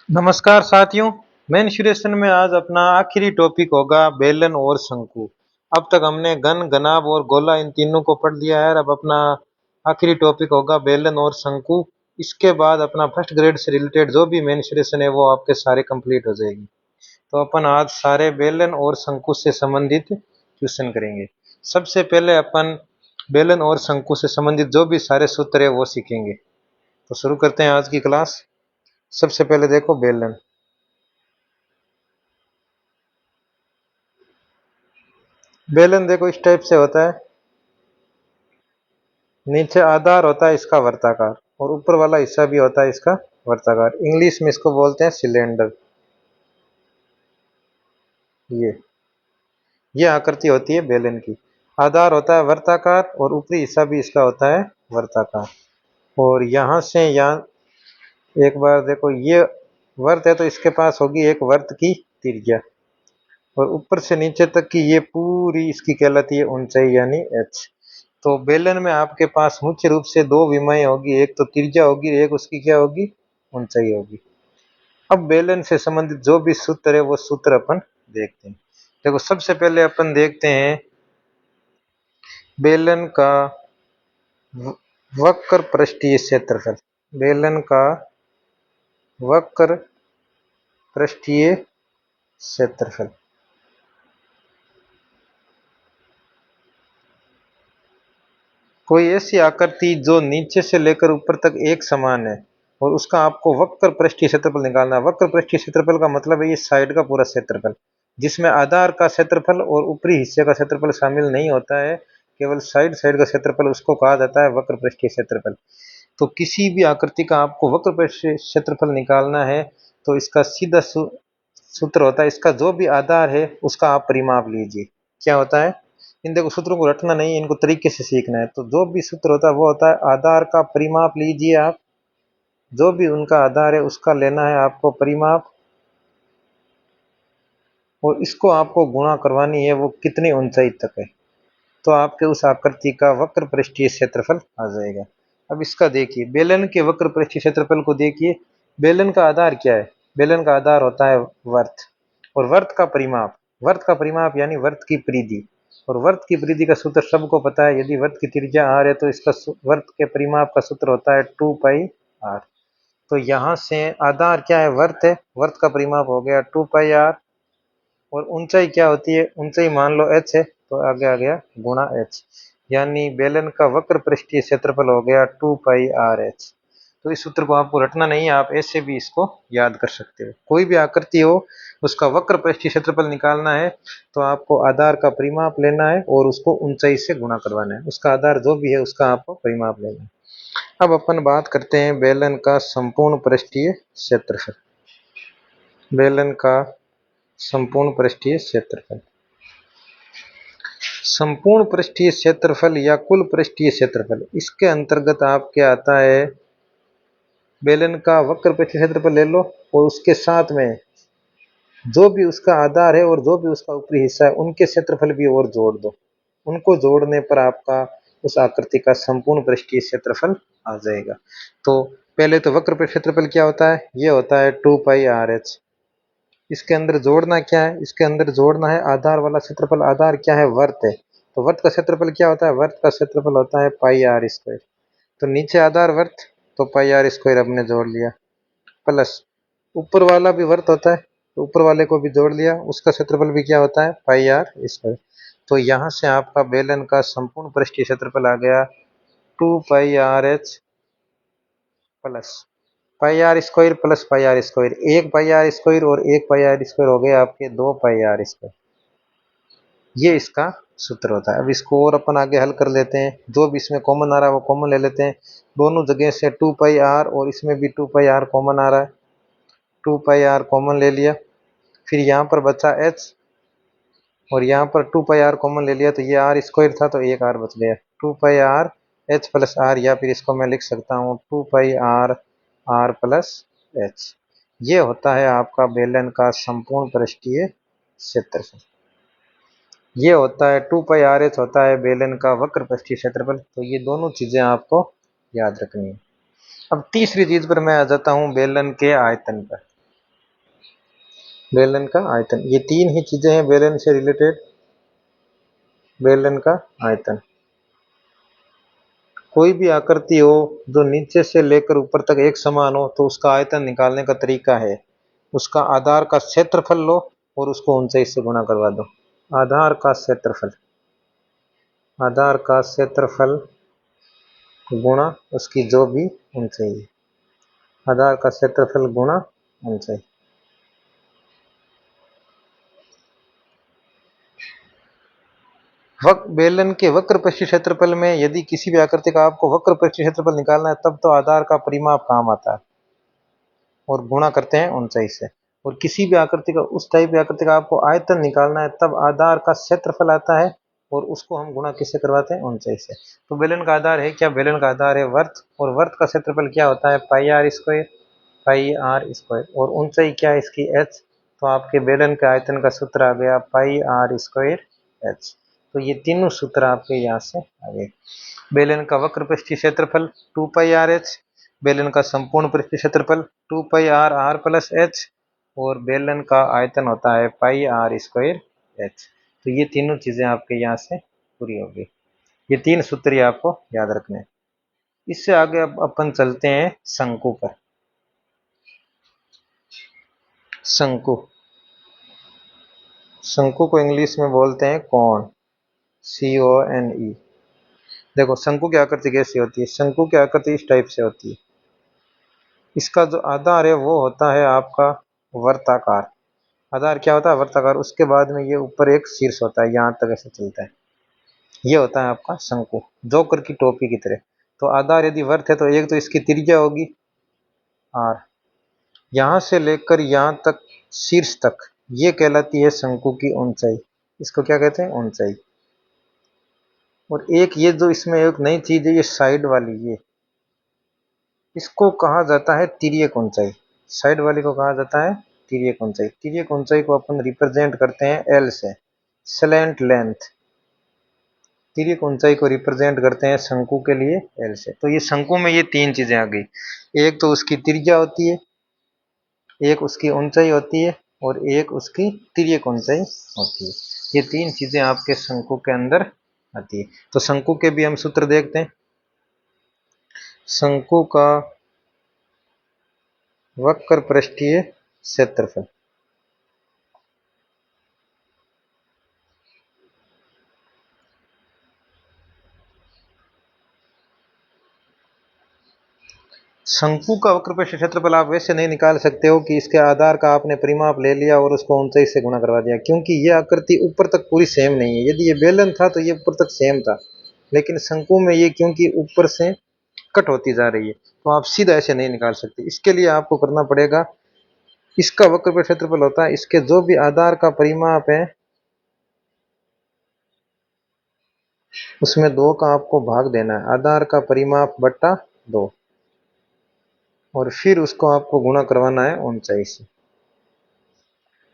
नमस्कार साथियों। मेंसुरेशन में आज अपना आखिरी टॉपिक होगा बेलन और शंकु। अब तक हमने घन, घनाभ और गोला इन तीनों को पढ़ लिया है। अब अपना आखिरी टॉपिक होगा बेलन और शंकु। इसके बाद अपना फर्स्ट ग्रेड से रिलेटेड जो भी मेंसुरेशन है वो आपके सारे कंप्लीट हो जाएगी। तो अपन आज सारे बेलन और शंकु से संबंधित क्वेश्चन करेंगे। सबसे पहले अपन बेलन और शंकु से संबंधित जो भी सारे सूत्र है वो सीखेंगे। तो शुरू करते हैं आज की क्लास। सबसे पहले देखो बेलन। बेलन देखो इस टाइप से होता है। नीचे आधार होता है इसका वर्ताकार और ऊपर वाला हिस्सा भी होता है इसका वर्ताकार। इंग्लिश में इसको बोलते हैं सिलेंडर। ये ये आकृति होती है बेलन की। आधार होता है वर्ताकार और ऊपरी हिस्सा भी इसका होता है वर्ताकार। और यहां से यहाँ एक बार देखो, ये वर्त है तो इसके पास होगी एक वर्त की त्रिज्या और ऊपर से नीचे तक की ये पूरी इसकी कहलाती है ऊंचाई यानी एच। तो बेलन में आपके पास मुख्य रूप से दो विमाएं होगी, एक तो त्रिज्या होगी, एक उसकी क्या होगी, ऊंचाई होगी। अब बेलन से संबंधित जो भी सूत्र है वो सूत्र अपन देखते हैं। देखो सबसे पहले अपन देखते हैं बेलन का वक्र पृष्ठीय क्षेत्रफल। बेलन का वक्र पृष्ठीय क्षेत्रफल। कोई ऐसी आकृति जो नीचे से लेकर ऊपर तक एक समान है और उसका आपको वक्र पृष्ठीय क्षेत्रफल निकालना है। वक्र पृष्ठीय क्षेत्रफल का मतलब है ये साइड का पूरा क्षेत्रफल, जिसमें आधार का क्षेत्रफल और ऊपरी हिस्से का क्षेत्रफल शामिल नहीं होता है, केवल साइड साइड का क्षेत्रफल, उसको कहा जाता है वक्र पृष्ठीय क्षेत्रफल। तो किसी भी आकृति का आपको वक्र पृष्ठीय क्षेत्रफल निकालना है तो इसका सीधा सूत्र होता है, इसका जो भी आधार है उसका आप परिमाप लीजिए। क्या होता है, इन देखो सूत्रों को रटना नहीं है, इनको तरीके से सीखना है। तो जो भी सूत्र होता है वो होता है आधार का परिमाप लीजिए आप, जो भी उनका आधार है उसका लेना है आपको परिमाप, और इसको आपको गुणा करवानी है वो कितनी ऊंचाई तक है, तो आपके उस आकृति का वक्र पृष्ठीय क्षेत्रफल आ जाएगा। अब इसका देखिए, बेलन के वक्र पृष्ठीय क्षेत्रफल को देखिए। बेलन का आधार क्या है, बेलन का आधार होता है वर्त, और वर्त का परिमाप यानी वर्त की परिधि। और वर्त की परिधि का सूत्र सबको पता है, यदि वर्त की त्रिज्या r है तो इसका वर्त के परिमाप का सूत्र होता है 2πr। तो यहां से आधार क्या है, वर्त है, वर्त का परिमाप हो गया 2πr। और ऊंचाई क्या होती है, ऊंचाई मान लो h है तो आगे आ गया गुणा h, यानी बेलन का वक्र पृष्ठीय क्षेत्रफल हो गया 2πr h। तो इस सूत्र को आपको रटना नहीं है, आप ऐसे भी इसको याद कर सकते हो। कोई भी आकृति हो उसका वक्र पृष्ठीय क्षेत्रफल निकालना है तो आपको आधार का परिमाप लेना है और उसको ऊंचाई से गुणा करवाना है। उसका आधार जो भी है उसका आपको परिमाप लेना है। अब अपन बात करते हैं बेलन का संपूर्ण पृष्ठीय क्षेत्रफल। बेलन का संपूर्ण पृष्ठीय क्षेत्रफल। संपूर्ण पृष्ठीय क्षेत्रफल या कुल पृष्ठीय क्षेत्रफल, इसके अंतर्गत आपके आता है बेलन का वक्र पृष्ठीय क्षेत्रफल ले लो और उसके साथ में जो भी उसका आधार है और जो भी उसका ऊपरी हिस्सा है उनके क्षेत्रफल भी और जोड़ दो। उनको जोड़ने पर आपका उस आकृति का संपूर्ण पृष्ठीय क्षेत्रफल आ जाएगा। तो पहले तो वक्र पृष्ठीय क्षेत्रफल क्या होता है, ये होता है 2πrh। इसके अंदर जोड़ना क्या है, इसके अंदर जोड़ना है आधार वाला क्षेत्रफल। आधार क्या है, वर्त है, तो वर्त का क्षेत्रफल क्या होता है, वर्त का क्षेत्रफल होता है πr²। तो नीचे आधार वर्त तो πr² हमने जोड़ लिया, प्लस ऊपर वाला भी वर्त होता है तो ऊपर वाले को भी जोड़ लिया, उसका क्षेत्रफल भी क्या होता है πr²। तो यहाँ से आपका बेलन का संपूर्ण पृष्ठीय क्षेत्रफल आ गया 2πrh plus πr² plus πr²। एक πr² और एक πr² हो गए आपके 2πr²। ये इसका सूत्र होता है। अब इसको और अपन आगे हल कर लेते हैं, जो भी इसमें कॉमन आ रहा है वो कॉमन ले लेते हैं। दोनों जगह से 2πr और इसमें भी 2πr कॉमन आ रहा है, 2πr कॉमन ले लिया। फिर यहाँ पर बचा h और यहाँ पर 2πr कॉमन ले लिया तो ये r² था तो एक r बच गया, 2πr h प्लस r, या फिर इसको मैं लिख सकता हूँ 2πr r प्लस h। ये होता है आपका बेलन का संपूर्ण पृष्ठीय क्षेत्रफल। ये होता है 2πrh होता है बेलन का वक्र पृष्ठीय क्षेत्रफल। तो ये दोनों चीजें आपको याद रखनी है। अब तीसरी चीज पर मैं आ जाता हूँ, बेलन के आयतन पर। बेलन का आयतन, ये तीन ही चीजें हैं बेलन से रिलेटेड। बेलन का आयतन, कोई भी आकृति हो जो नीचे से लेकर ऊपर तक एक समान हो तो उसका आयतन निकालने का तरीका है उसका आधार का क्षेत्रफल लो और उसको ऊंचाई से गुणा करवा दो। आधार का क्षेत्रफल, आधार का क्षेत्रफल गुणा उसकी जो भी ऊंचाई है, आधार का क्षेत्रफल गुणा ऊंचाई। बेलन के वक्र पृष्ठीय क्षेत्रफल में यदि किसी भी आकृति का आपको वक्र पृष्ठीय क्षेत्रफल निकालना है तब तो आधार का परिमाप काम आता है और गुणा करते हैं ऊंचाई से। और किसी भी आकृति का, उस टाइप की आकृति का आपको आयतन निकालना है तब आधार का क्षेत्रफल आता है और उसको हम गुणा किससे करवाते हैं, ऊंचाई से। तो बेलन का आधार है क्या, बेलन का आधार है वर्त, और वर्त का क्षेत्रफल क्या होता है, pi r square, pi r square, और ऊंचाई क्या है इसकी, एच। तो आपके बेलन के आयतन का सूत्र आ गया पाई आर स्क्वायर एच। तो ये तीनों सूत्र आपके यहाँ से आ गए। बेलन का वक्र पृष्ठीय क्षेत्रफल 2 पाई आर एच, बेलन का संपूर्ण पृष्ठीय क्षेत्रफल 2 पाई आर आर प्लस एच, और बेलन का आयतन होता है पाई आर स्क्वायर एच। तो ये तीनों चीजें आपके यहाँ से पूरी होगी। ये तीन सूत्र ही आपको याद रखने हैं। इससे आगे अब अपन चलते हैं शंकु पर। शंकु, शंकु को इंग्लिश में बोलते हैं कोण, CONE। देखो शंकु की आकृति कैसी होती है, शंकु की आकृति इस टाइप से होती है। इसका जो आधार है वो होता है आपका वर्ताकार। आधार क्या होता है, वर्ताकार। उसके बाद में ये ऊपर एक शीर्ष होता है, यहाँ तक ऐसे चलता है। ये होता है आपका शंकु, जोकर की टोपी की तरह। तो आधार यदि वर्त है तो एक तो इसकी त्रिज्या होगी r, यहाँ से लेकर यहाँ तक शीर्ष तक ये कहलाती है शंकु की ऊंचाई। इसको क्या कहते हैं, ऊंचाई। और एक ये जो इसमें एक नई चीज है, ये साइड वाली, ये इसको कहा जाता है तिर्यक ऊंचाई। साइड वाली को कहा जाता है तिर्यक ऊंचाई। तिर्यक ऊंचाई को अपन रिप्रेजेंट करते हैं L से, स्लैंट लेंथ। तिर्यक ऊंचाई को रिप्रेजेंट करते हैं शंकु के लिए L से। तो ये शंकु में ये तीन चीजें आ गई, एक तो उसकी त्रिज्या होती है, एक उसकी ऊंचाई होती है, और एक उसकी तिर्यक ऊंचाई होती है। ये तीन चीजें आपके शंकु के अंदर आती है। तो शंकु के भी हम सूत्र देखते हैं। शंकु का वक्र पृष्ठीय क्षेत्रफल, शंकु का वक्र पृष्ठीय क्षेत्रफल आप वैसे नहीं निकाल सकते हो कि इसके आधार का आपने परिमाप ले लिया और उसको ऊंचाई से गुणा करवा दिया, क्योंकि ये आकृति ऊपर तक पूरी सेम नहीं है। यदि ये बेलन था तो ये ऊपर तक सेम था, लेकिन शंकु में ये क्योंकि ऊपर से कट होती जा रही है तो आप सीधा ऐसे नहीं निकाल सकते। इसके लिए आपको करना पड़ेगा, इसका वक्र पृष्ठीय क्षेत्रफल होता है इसके जो भी आधार का परिमाप है उसमें 2 का आपको भाग देना है, आधार का परिमाप बट्टा 2, और फिर उसको आपको गुणा करवाना है ऊंचाई से।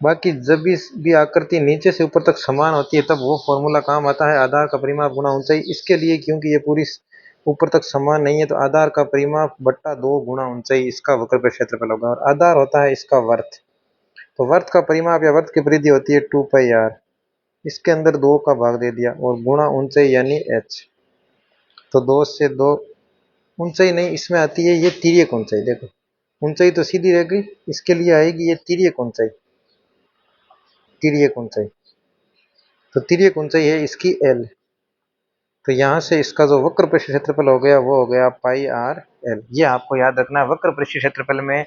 बाकी जब भी आकृति नीचे से ऊपर तक समान होती है तब वो फॉर्मूला काम आता है, आधार का परिमाप गुणा ऊंचाई। इसके लिए क्योंकि ये पूरी ऊपर तक समान नहीं है तो आधार का परिमाप बट्टा 2 गुणा ऊंचाई इसका वक्र पृष्ठीय क्षेत्रफल होगा। और आधार होता है इसका वर्त, तो वर्त का परिमाप या वर्त की परिधि होती है 2 पाई आर, इसके अंदर 2 का भाग दे दिया और गुणा ऊंचाई यानी h। तो 2 से 2, ऊंचाई नहीं इसमें आती है ये तिर्यक ऊंचाई। देखो ऊंचाई तो सीधी रह गई, इसके लिए आएगी ये तिर्यक ऊंचाई, तिर्यक ऊंचाई। तो तिर्यक ऊंचाई है इसकी L। तो यहाँ से इसका जो वक्र पृष्ठीय क्षेत्रफल हो गया वो हो गया पाई आर एल। ये आपको याद रखना है, वक्र पृष्ठीय क्षेत्रफल में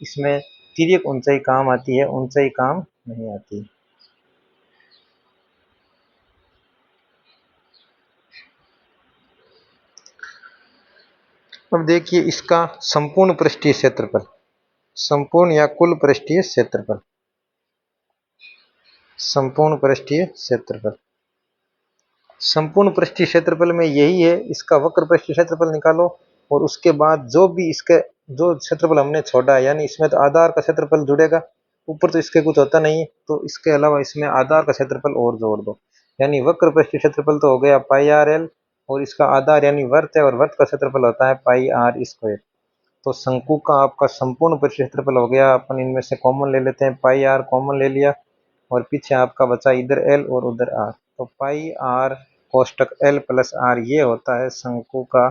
इसमें तिर्यक ऊंचाई काम आती है, ऊंचाई काम नहीं आती। अब देखिए इसका संपूर्ण पृष्ठीय क्षेत्रफल, संपूर्ण या कुल पृष्ठीय क्षेत्रफल, संपूर्ण पृष्ठीय क्षेत्रफल। संपूर्ण पृष्ठीय क्षेत्रफल में यही है, इसका वक्र पृष्ठीय क्षेत्रफल निकालो और उसके बाद जो भी इसके जो क्षेत्रफल हमने छोड़ा है, यानी इसमें तो आधार का क्षेत्रफल जुड़ेगा, ऊपर तो इसके कुछ होता नहीं है, तो इसके अलावा इसमें आधार का क्षेत्रफल और जोड़ दो, यानी वक्र पृष्ठीय क्षेत्रफल तो हो गया पाई आर एल, और इसका आधार यानी वर्त है, और वर्त का क्षेत्रफल होता है पाई आर स्क्वायर। तो शंकु का आपका संपूर्ण पृष्ठीय क्षेत्रफल हो गया, अपन इनमें से कॉमन ले लेते हैं, पाई आर कॉमन ले लिया और पीछे आपका बचा इधर एल और उधर आर, तो पाई आर कोष्टक एल प्लस आर ये होता है शंकु का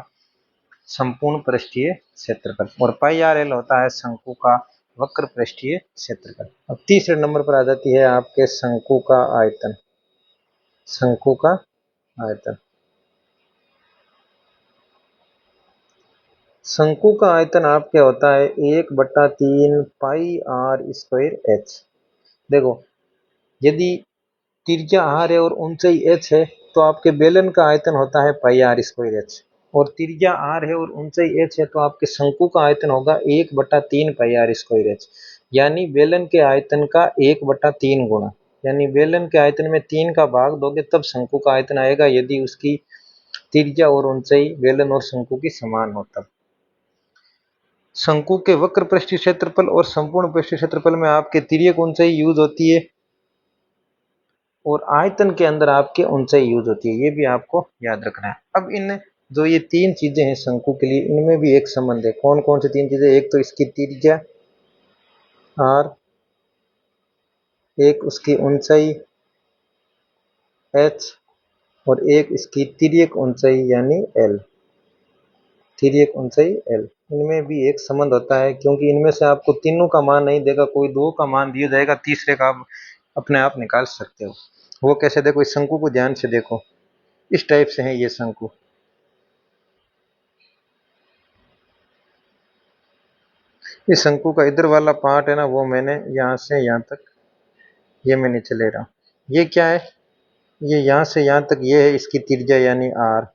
संपूर्ण पृष्ठीय क्षेत्रफल और पाई आर एल होता है शंकु का वक्र पृष्ठीय क्षेत्रफल। अब तीसरे नंबर पर आ जाती है आपके शंकु का आयतन। शंकु का आयतन, शंकु का आयतन आपके होता है 1/3 पाई आर स्क्वायर एच। देखो यदि त्रिज्या आर है और ऊंचाई एच है तो आपके बेलन का आयतन होता है पाई आर स्क्वायर एच, और त्रिज्या आर है और ऊंचाई एच है तो आपके शंकु का आयतन होगा 1/3 पाई आर स्क्वायर एच, यानी बेलन के आयतन का 1/3 गुणा, यानी बेलन के आयतन में 3 का भाग दोगे तब शंकु का आयतन आएगा, यदि उसकी त्रिज्या और ऊंचाई बेलन और शंकु की समान हो तब। शंकु के वक्र पृष्ठीय क्षेत्रफल और संपूर्ण पृष्ठीय क्षेत्रफल में आपके तिर्यक ऊंचाई यूज होती है और आयतन के अंदर आपके ऊंचाई यूज होती है, ये भी आपको याद रखना है। अब इन जो ये तीन चीजें हैं शंकु के लिए, इनमें भी एक संबंध है। कौन कौन सी तीन चीजें? एक तो इसकी त्रिज्या आर, एक उसकी ऊंचाई एच और एक इसकी तिर्यक ऊंचाई यानी एल, तिर्यक ऊंचाई एल। इनमें भी एक संबंध होता है, क्योंकि इनमें से आपको तीनों का मान नहीं देगा, कोई दो का मान दिया जाएगा, तीसरे का आप अपने आप निकाल सकते हो। वो कैसे? देखो इस शंकु को ध्यान से देखो, इस टाइप से है ये शंकु। इस शंकु का इधर वाला पार्ट है ना, वो मैंने यहाँ से यहाँ तक ये मैं नीचे ले रहा हूँ। ये क्या है? ये यहाँ से यहाँ तक ये है इसकी त्रिज्या यानी आर।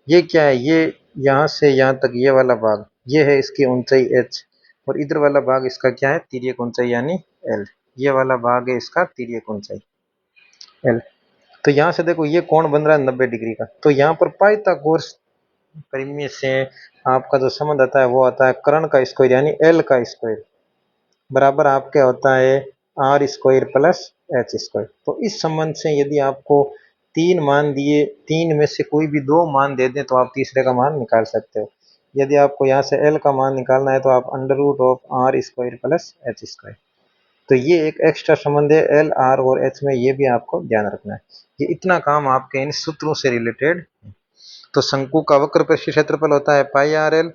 ये क्या है? ये यहाँ से यहाँ तक ये वाला भाग ये है इसकी ऊंचाई एच, और इधर वाला भाग इसका क्या है? तिर्यक ऊंचाई यानी एल। ये वाला भाग है इसका तिर्यक ऊंचाई एल। तो यहाँ से देखो ये कोण बन रहा है 90 डिग्री का, तो यहाँ पर पाइथागोरस परिमेय से आपका जो संबंध आता है वो आता है कर्ण का स्क्वायर यानी एल का स्क्वायर बराबर आपके होता है are square plus H square. तो इस संबंध से यदि आपको तीन मान दिए, तीन में से कोई भी दो मान दे दें तो आप तीसरे का मान निकाल सकते हो। यदि आपको यहाँ से एल का मान निकालना है तो आप under root of R square plus H square. तो ये एक एक्स्ट्रा संबंध है एल आर और एच में, ये भी आपको ध्यान रखना है। ये इतना काम आपके इन सूत्रों से रिलेटेड। तो शंकु का वक्र पृष्ठीय क्षेत्रफल होता है पाई आर एल,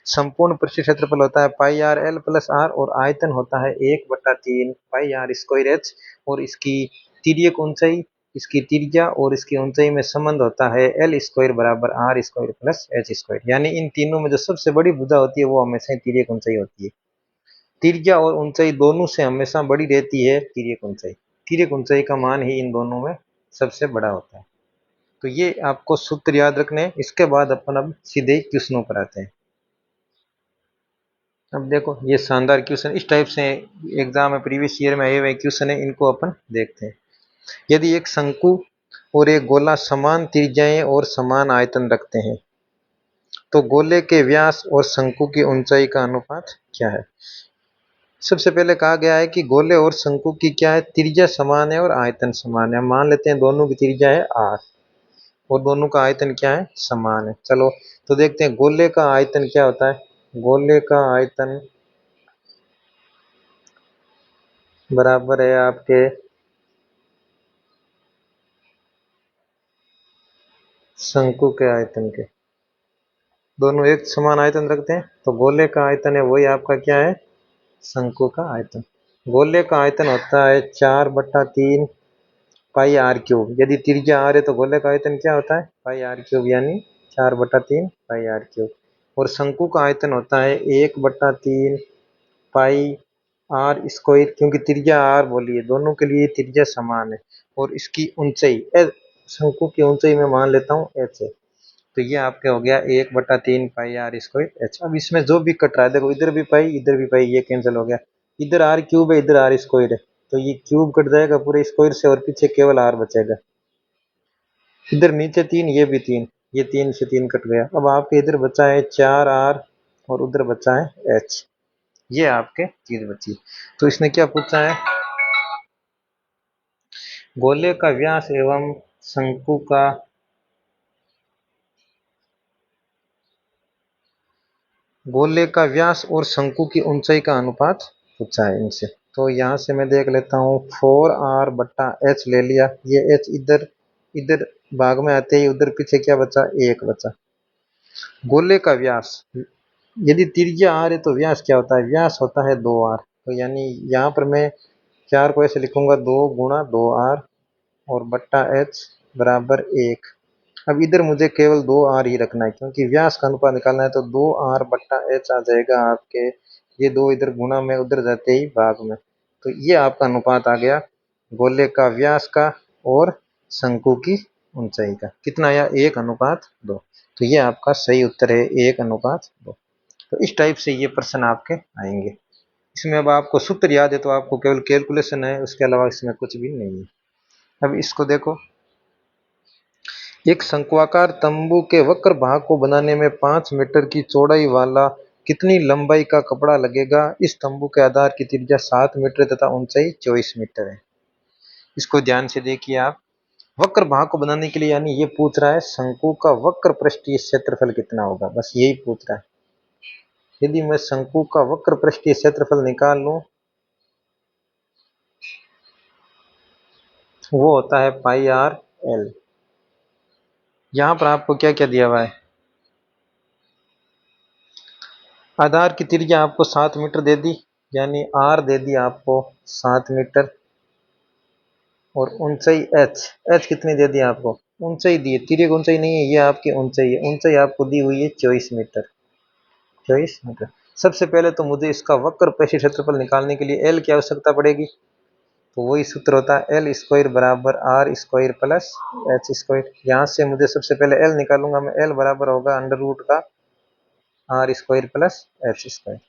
संपूर्ण पृष्ठीय क्षेत्रफल होता है pi R L plus are, और आयतन होता है 1/3 पाई आर स्क्वायर एच, और इसकी तिर्यक ऊंचाई, इसकी त्रिज्या और इसकी ऊंचाई में संबंध होता है एल स्क्वायर बराबर R square plus H square. यानी इन तीनों में जो सबसे बड़ी भुजा होती है वो हमेशा तिर्यक ऊंचाई होती है। त्रिज्या और ऊंचाई दोनों से हमेशा बड़ी रहती है तिर्यक ऊंचाई। तिर्यक ऊंचाई का मान ही इन दोनों में सबसे बड़ा होता है। तो ये आपको सूत्र याद रखने हैं। इसके बाद अपन अब सीधे क्वेश्चनों पर आते हैं। अब देखो ये शानदार क्वेश्चन इस टाइप से एग्जाम में प्रीवियस ईयर में आए हुए क्वेश्चन है, इनको अपन देखते हैं। यदि एक शंकु और एक गोला समान त्रिज्याएं और समान आयतन रखते हैं तो गोले के व्यास और शंकु की ऊंचाई का अनुपात क्या है? सबसे पहले कहा गया है कि गोले और शंकु की क्या है? त्रिज्या समान है और आयतन समान है। मान लेते हैं दोनों की त्रिज्या है आर और दोनों का आयतन क्या है? समान है। चलो तो देखते हैं गोले का आयतन क्या होता है। गोले का आयतन बराबर है आपके शंकु के आयतन के। दोनों एक समान आयतन रखते हैं तो गोले का आयतन है वही आपका क्या है? शंकु का आयतन। गोले का आयतन होता है 4/3 पाई आर क्यूब। यदि त्रिज्या आर है तो गोले का आयतन क्या होता है? पाई आर क्यूब, यानी 4/3 पाई आर क्यूब। और शंकु का आयतन होता है 1/3 पाई आर स्क्वायर, क्योंकि त्रिज्या आर बोली है, दोनों के लिए त्रिज्या समान है। और इसकी ऊंचाई शंकु की ऊंचाई में मान लेता हूँ एच है, तो ये आपके हो गया 1/3 पाई आर स्क्वायर एच। अब इसमें जो भी कट रहा है, देखो इधर भी पाई इधर भी पाई, ये कैंसिल हो गया। इधर आर क्यूब है इधर आर स्क्वायर है, तो ये क्यूब कट जाएगा पूरे स्क्वायर से और पीछे केवल आर बचेगा। इधर नीचे 3, ये भी 3, ये 3 से 3 कट गया। अब आपके इधर बचा है 4r और उधर बचा है h, ये आपके चीज बची। तो इसने क्या पूछा है? गोले का व्यास एवं शंकु का गोले का व्यास और शंकु की ऊंचाई का अनुपात पूछा है इनसे। तो यहाँ से मैं देख लेता हूँ 4r/h ले लिया, ये h इधर इधर भाग में आते ही उधर पीछे क्या बचा, 1 बचा। गोले का व्यास, यदि त्रिज्या r है तो व्यास क्या होता है, व्यास होता है 2r। तो यानी यहाँ पर मैं 4 को ऐसे लिखूंगा 2 गुणा 2r और बट्टा h बराबर 1। अब इधर मुझे केवल 2r ही रखना है क्योंकि व्यास का अनुपात निकालना है, तो 2r बट्टा h आ जाएगा आपके, ये 2 इधर गुणा में उधर जाते ही भाग में, तो ये आपका अनुपात आ गया गोले का व्यास का और शंकु की ऊंचाई का। कितना आया, 1:2। तो ये आपका सही उत्तर है, 1:2। तो इस टाइप से ये प्रश्न आपके आएंगे। इसमें अब आपको सूत्र याद है तो आपको केवल कैलकुलेशन है, उसके अलावा इसमें कुछ भी नहीं है। अब इसको देखो, एक शंक्वाकार तंबू के वक्र भाग को बनाने में 5 मीटर की चौड़ाई वाला कितनी लंबाई का कपड़ा लगेगा। इस तंबू के आधार की त्रिज्या 7 मीटर तथा ऊंचाई 24 मीटर है। इसको ध्यान से देखिए आप, वक्र भाग को बनाने के लिए, यानी ये पूछ रहा है शंकु का वक्र पृष्ठीय क्षेत्रफल कितना होगा, बस यही पूछ रहा है। यदि मैं शंकु का वक्र पृष्ठीय क्षेत्रफल निकाल लूं, वो होता है πr/l। यहां पर आपको क्या क्या दिया हुआ है, आधार की त्रिज्या आपको 7 मीटर दे दी, यानी r दे दी आपको 7 मीटर, और ऊंचाई h कितनी दे दी आपको, ऊंचाई दी है, तिर्यक ऊंचाई नहीं है, ये आपकी ऊंचाई है, ऊंचाई आपको दी हुई है 24 मीटर। 24 मीटर। सबसे पहले तो मुझे इसका वक्र पृष्ठीय क्षेत्रफल निकालने के लिए l की आवश्यकता पड़ेगी, तो वही सूत्र होता है एल स्क्वायर बराबर R square plus H square. यहाँ से मुझे सबसे पहले एल निकालूंगा मैं, एल बराबर होगा अंडर रूट का R square plus H square.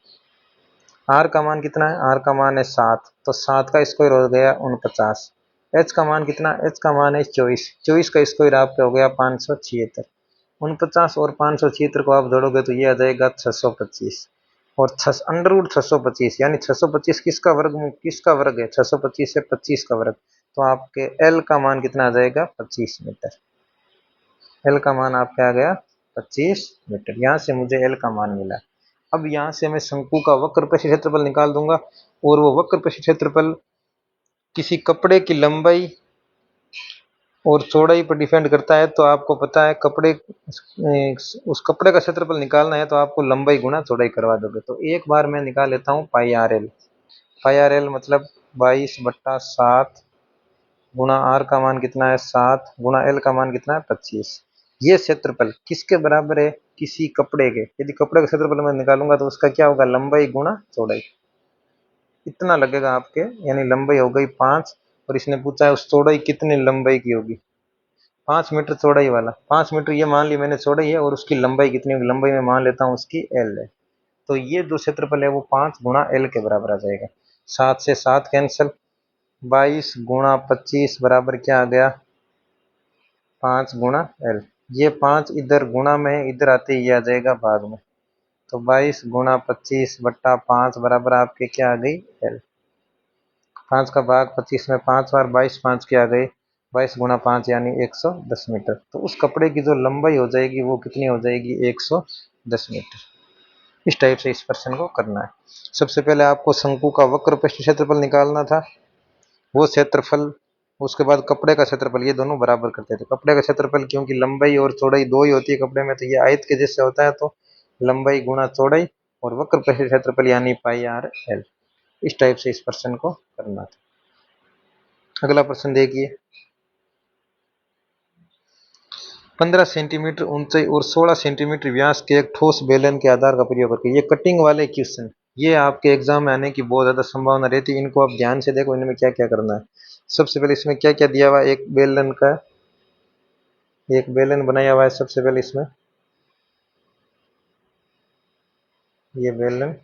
R का मान कितना है, आर का मान है 7, तो 7 का स्क्वायर हो गया 49। एच का मान कितना, एच का मान है 24, 24 का स्क्वायर आपका हो गया 576। 49 और 576 को आप जोड़ोगे तो ये आ जाएगा 625, और अंडर रूट 625, यानी 625 किसका वर्गमूल, किसका वर्ग है, 625 से 25 का वर्ग, तो आपके एल का मान कितना आ जाएगा, 25 मीटर। एल का मान आपका आ गया 25 मीटर, यहाँ से मुझे एल का मान मिला। अब यहाँ से मैं शंकु का वक्र पृष्ठीय क्षेत्रफल निकाल दूंगा, और वो वक्र पृष्ठीय क्षेत्रफल किसी कपड़े की लंबाई और चौड़ाई पर डिपेंड करता है। तो आपको पता है कपड़े, उस कपड़े का क्षेत्रफल निकालना है तो आपको लंबाई गुना चौड़ाई करवा दोगे। तो एक बार मैं निकाल लेता हूँ πr/l। πr/l मतलब 22/7 गुणा r का मान कितना है 7 गुणा l का मान कितना है 25। ये क्षेत्रफल किसके बराबर है, किसी कपड़े के। यदि कपड़े का क्षेत्रफल मैं निकालूंगा तो उसका क्या होगा, लंबाई गुणा चौड़ाई, इतना लगेगा आपके, यानी लंबाई हो गई 5, और इसने पूछा है उस चौड़ाई कितनी लंबाई की होगी, 5 मीटर चौड़ाई वाला, 5 मीटर ये मान ली मैंने चौड़ाई है, और उसकी लंबाई कितनी होगी, लंबाई में मान लेता हूँ उसकी एल है। तो ये जो क्षेत्रफल है वो 5 गुणा एल के बराबर आ जाएगा। 7 से 7 कैंसिल, 22 गुणा 25 बराबर क्या आ गया, 5 गुणा एल। ये 5 इधर गुणा में है, इधर आते ही आ जाएगा भाग में, तो 22 गुणा 25 बट्टा 5 बराबर आपके क्या आ गई, एल। 5 का भाग 25 में 5 बार, 22 5 के आ गए, 22 गुणा 5 यानी 110 मीटर। तो उस कपड़े की जो लंबाई हो जाएगी वो कितनी हो जाएगी, 110 मीटर। इस टाइप से इस प्रश्न को करना है। सबसे पहले आपको शंकु का वक्र पृष्ठीय क्षेत्रफल निकालना था, वो क्षेत्रफल, उसके बाद कपड़े का क्षेत्रफल, ये दोनों बराबर करते थे। कपड़े का क्षेत्रफल क्योंकि लंबाई और चौड़ाई दो ही होती है कपड़े में, तो ये आयत के जैसे होता है, तो लंबाई गुणा चौड़ाई, और वक्र पृष्ठीय क्षेत्रफल यानी πr/l। इस टाइप से इस प्रश्न को करना था। अगला प्रश्न देखिए, 15 सेंटीमीटर ऊंचाई और 16 सेंटीमीटर व्यास के एक ठोस बेलन के आधार का प्रयोग करके, ये कटिंग वाले क्वेश्चन, ये आपके एग्जाम में आने की बहुत ज्यादा संभावना रहती है। इनको आप ध्यान से देखो, इनमें क्या क्या करना है। सबसे पहले इसमें क्या क्या दिया हुआ है, एक बेलन का, एक बेलन बनाया हुआ है सबसे पहले इसमें, ये बेलन,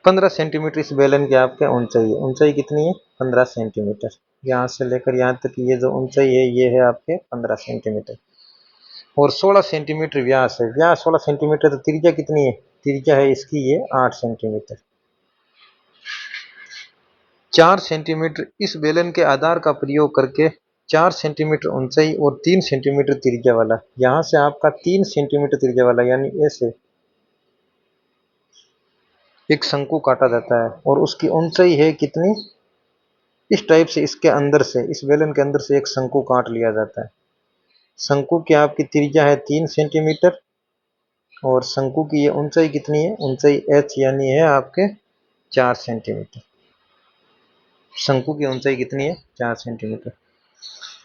15 सेंटीमीटर इस बेलन की आपके ऊंचाई है। ऊंचाई कितनी है, 15 सेंटीमीटर। यहाँ से लेकर यहाँ तक ये जो ऊंचाई है ये है आपके 15 सेंटीमीटर। और 16 सेंटीमीटर व्यास है, व्यास 16 सेंटीमीटर, तो त्रिज्या कितनी है, त्रिज्या है इसकी ये 8 सेंटीमीटर। 4 सेंटीमीटर इस बेलन के आधार का प्रयोग करके 4 सेंटीमीटर ऊंचाई और 3 सेंटीमीटर त्रिज्या वाला, यहां से आपका 3 सेंटीमीटर त्रिज्या वाला यानी ऐसे एक शंकु काटा जाता है और उसकी ऊंचाई है कितनी, इस टाइप से इसके अंदर से, इस बेलन के अंदर से एक शंकु काट लिया जाता है। शंकु की आपकी त्रिज्या है 3 सेंटीमीटर और शंकु की ये ऊंचाई कितनी है, ऊंचाई h यानी है आपके 4 सेंटीमीटर। शंकु की ऊंचाई कितनी है, 4 सेंटीमीटर।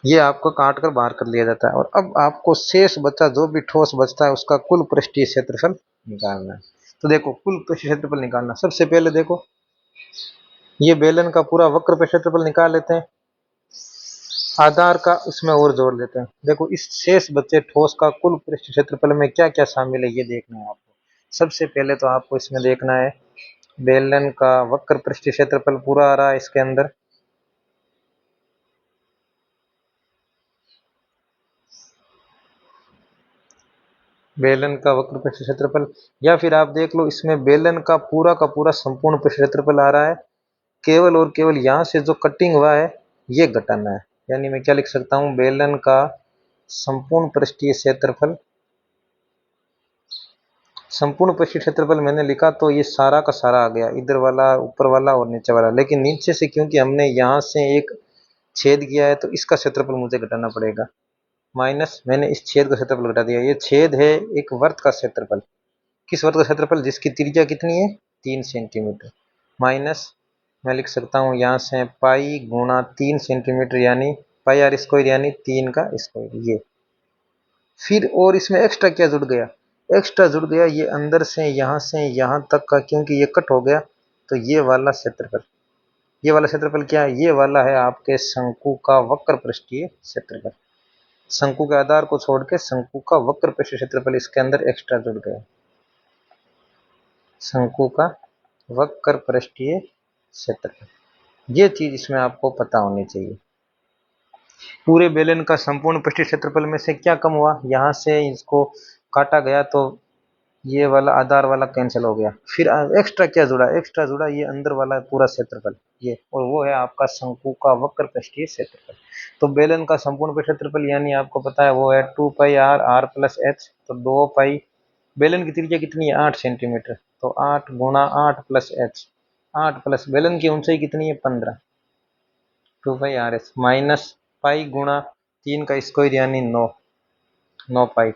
ये आपको काट कर बाहर कर लिया जाता है और अब आपको शेष बचा, जो भी ठोस बचता है उसका कुल पृष्ठीय क्षेत्रफल निकालना है। तो देखो कुल पृष्ठीय क्षेत्रफल निकालना, सबसे पहले देखो ये बेलन का पूरा वक्र पे क्षेत्रफल निकाल लेते हैं, आधार का इसमें और जोड़ लेते हैं। देखो इस शेष बचे ठोस का कुल पृष्ठ क्षेत्रफल में क्या क्या शामिल है ये देखना है आपको। सबसे पहले तो आपको इसमें देखना है बेलन का वक्र पृष्ठ क्षेत्रफल पूरा आ रहा है इसके अंदर, बेलन का वक्र पृष्ठ क्षेत्रफल, या फिर आप देख लो इसमें बेलन का पूरा संपूर्ण पृष्ठ क्षेत्रफल आ रहा है। केवल और केवल यहां से जो कटिंग हुआ है ये घटाना है, यानी मैं क्या लिख सकता हूं, बेलन का संपूर्ण पृष्ठीय क्षेत्रफल, संपूर्ण पृष्ठीय क्षेत्रफल मैंने लिखा तो ये सारा का सारा आ गया, इधर वाला, ऊपर वाला और नीचे वाला। लेकिन नीचे से क्योंकि हमने यहां से एक छेद किया है तो इसका क्षेत्रफल मुझे घटाना पड़ेगा, माइनस मैंने इस छेद का क्षेत्रफल घटा दिया। ये छेद है एक वर्त का क्षेत्रफल, किस वर्त का क्षेत्रफल, जिसकी त्रिज्या कितनी है 3 सेंटीमीटर, माइनस मैं लिख सकता हूँ यहाँ से पाई गुणा 3 सेंटीमीटर यानी पाई आर स्क्वायर यानी 3 का स्क्वायर। ये फिर और इसमें एक्स्ट्रा क्या जुड़ गया, एक्स्ट्रा जुड़ गया ये अंदर से यहाँ तक का, क्योंकि ये कट हो गया तो ये वाला क्षेत्रफल, ये वाला क्षेत्रफल क्या है, ये वाला है आपके शंकु का वक्र पृष्ठीय क्षेत्रफल। शंकु के आधार को छोड़ के शंकु का वक्र पृष्ठीय क्षेत्रफल इसके अंदर एक्स्ट्रा जुड़ गया, शंकु का वक्र पृष्ठीय क्षेत्रफल। ये चीज इसमें आपको पता होनी चाहिए। पूरे बेलन का संपूर्ण पृष्ठीय क्षेत्रफल में से क्या कम हुआ, यहां से इसको काटा गया तो ये वाला आधार वाला कैंसिल हो गया। फिर एक्स्ट्रा क्या जुड़ा, एक्स्ट्रा जुड़ा ये अंदर वाला पूरा क्षेत्रफल ये, और वो है आपका शंकु का वक्र पृष्ठीय क्षेत्रफल। तो बेलन का संपूर्ण पृष्ठीय क्षेत्रफल यानी आपको पता है वो है 2 पाई आर आर प्लस एच, तो 2 पाई, बेलन की त्रिज्या कितनी है 8 सेंटीमीटर, तो 8 गुणा 8 प्लस एच, 8 प्लस बेलन की ऊंचाई कितनी है 15, 2 पाई आर एच, माइनस पाई गुणा 3 का स्क्वायर यानी 9, 9 पाई।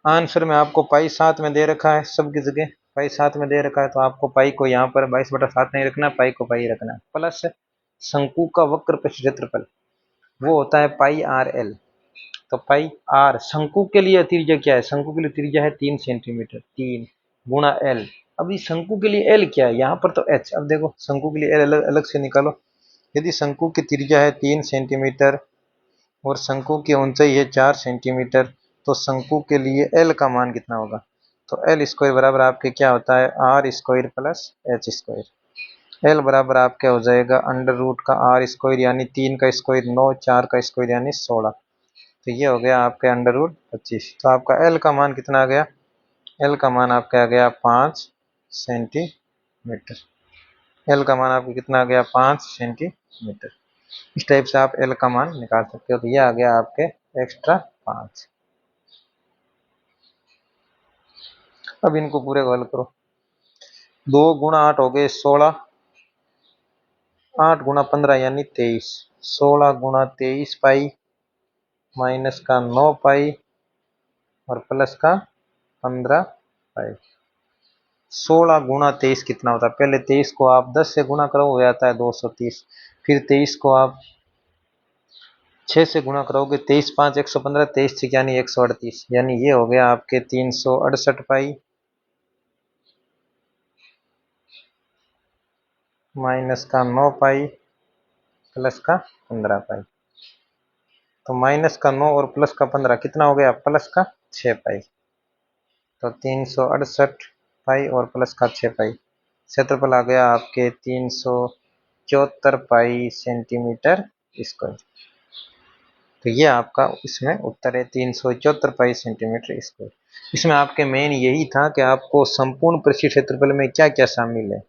आंसर में आपको पाई 7 में दे रखा है, सबकी जगह पाई 7 में दे रखा है, तो आपको पाई को यहाँ पर 22/7 नहीं रखना, पाई को पाई रखना है, प्लस शंकु का वक्र पृष्ठ क्षेत्रफल वो होता है पाई आर एल। तो पाई आर शंकु के लिए त्रिज्या क्या है, शंकु के लिए त्रिज्या है 3 सेंटीमीटर, 3 गुणा एल। अभी शंकु के लिए एल क्या है, यहाँ पर तो एच, अब देखो शंकु के लिए एल अलग अलग से निकालो। यदि शंकु की त्रिज्या है 3 सेंटीमीटर और शंकु की ऊंचाई है 4 सेंटीमीटर, तो शंकु के लिए एल का मान कितना होगा, तो एल स्क्वायर बराबर आपके क्या होता है are square plus H square. L बराबर आपके हो जाएगा अंडर रूट का आर स्क्वायर यानी 3 का स्क्वायर 9, 4 का स्क्वायर यानी 16, तो ये हो गया आपके अंडर रूट 25। तो आपका एल का मान कितना आ गया, एल का मान आपका आ गया 5 सेंटीमीटर। एल का मान आपको कितना आ गया 5 सेंटीमीटर। इस टाइप से आप एल का मान निकाल सकते हो। तो ये आ गया आपके एक्स्ट्रा 5। अब इनको पूरे को हल करो, 2 गुणा 8 हो गए 16, 8 गुणा 15 यानी 23, 16 गुणा 23 पाई माइनस का 9 पाई और प्लस का 15 पाई। 16 गुणा 23 कितना होता है, पहले 23 को आप 10 से गुणा करो वो आता है 230, फिर 23 को आप 6 से गुणा करोगे, 23 5 115, 23 6 यानी 138, यानी ये हो गया आपके 368 पाई माइनस का 9 पाई प्लस का 15 पाई। तो माइनस का 9 और प्लस का 15 कितना हो गया, प्लस का 6 पाई। तो 368 पाई और प्लस का 6 पाई, क्षेत्रफल आ गया आपके 374 पाई सेंटीमीटर स्क्वायर। तो ये आपका इसमें उत्तर है 374 पाई सेंटीमीटर स्क्वायर। इसमें आपके मेन यही था कि आपको संपूर्ण पृष्ठीय क्षेत्रफल में क्या क्या शामिल है,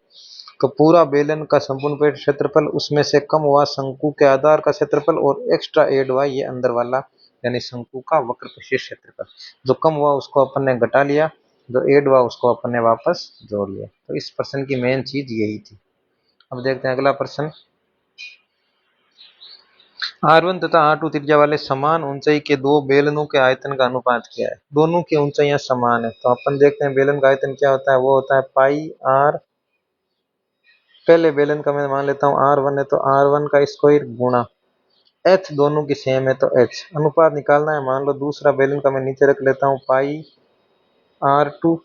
तो पूरा बेलन का संपूर्ण पेट क्षेत्रफल, उसमें से कम हुआ शंकु के आधार का क्षेत्रफल और एक्स्ट्रा ऐड हुआ ये अंदर वाला यानी शंकु का वक्र पृष्ठीय क्षेत्रफल। जो कम हुआ उसको अपन ने घटा लिया, जो ऐड हुआ उसको अपन ने वापस जोड़ लिया। तो इस प्रश्न की मेन चीज यही थी। अब देखते हैं अगला प्रश्न। R1 तथा R2 त्रिज्या वाले समान ऊंचाई के दो बेलनों के आयतन का अनुपात क्या है? दोनों की ऊंचाइयां समान है, तो अपन देखते हैं बेलन का आयतन क्या होता है। वो होता है पाई आर, पहले बेलन का मैं मान लेता हूँ R1 है तो R1 का स्क्वायर गुणा एच, दोनों की सेम है तो एच। अनुपात निकालना है, मान लो दूसरा बेलन का मैं नीचे रख लेता हूँ पाई R2,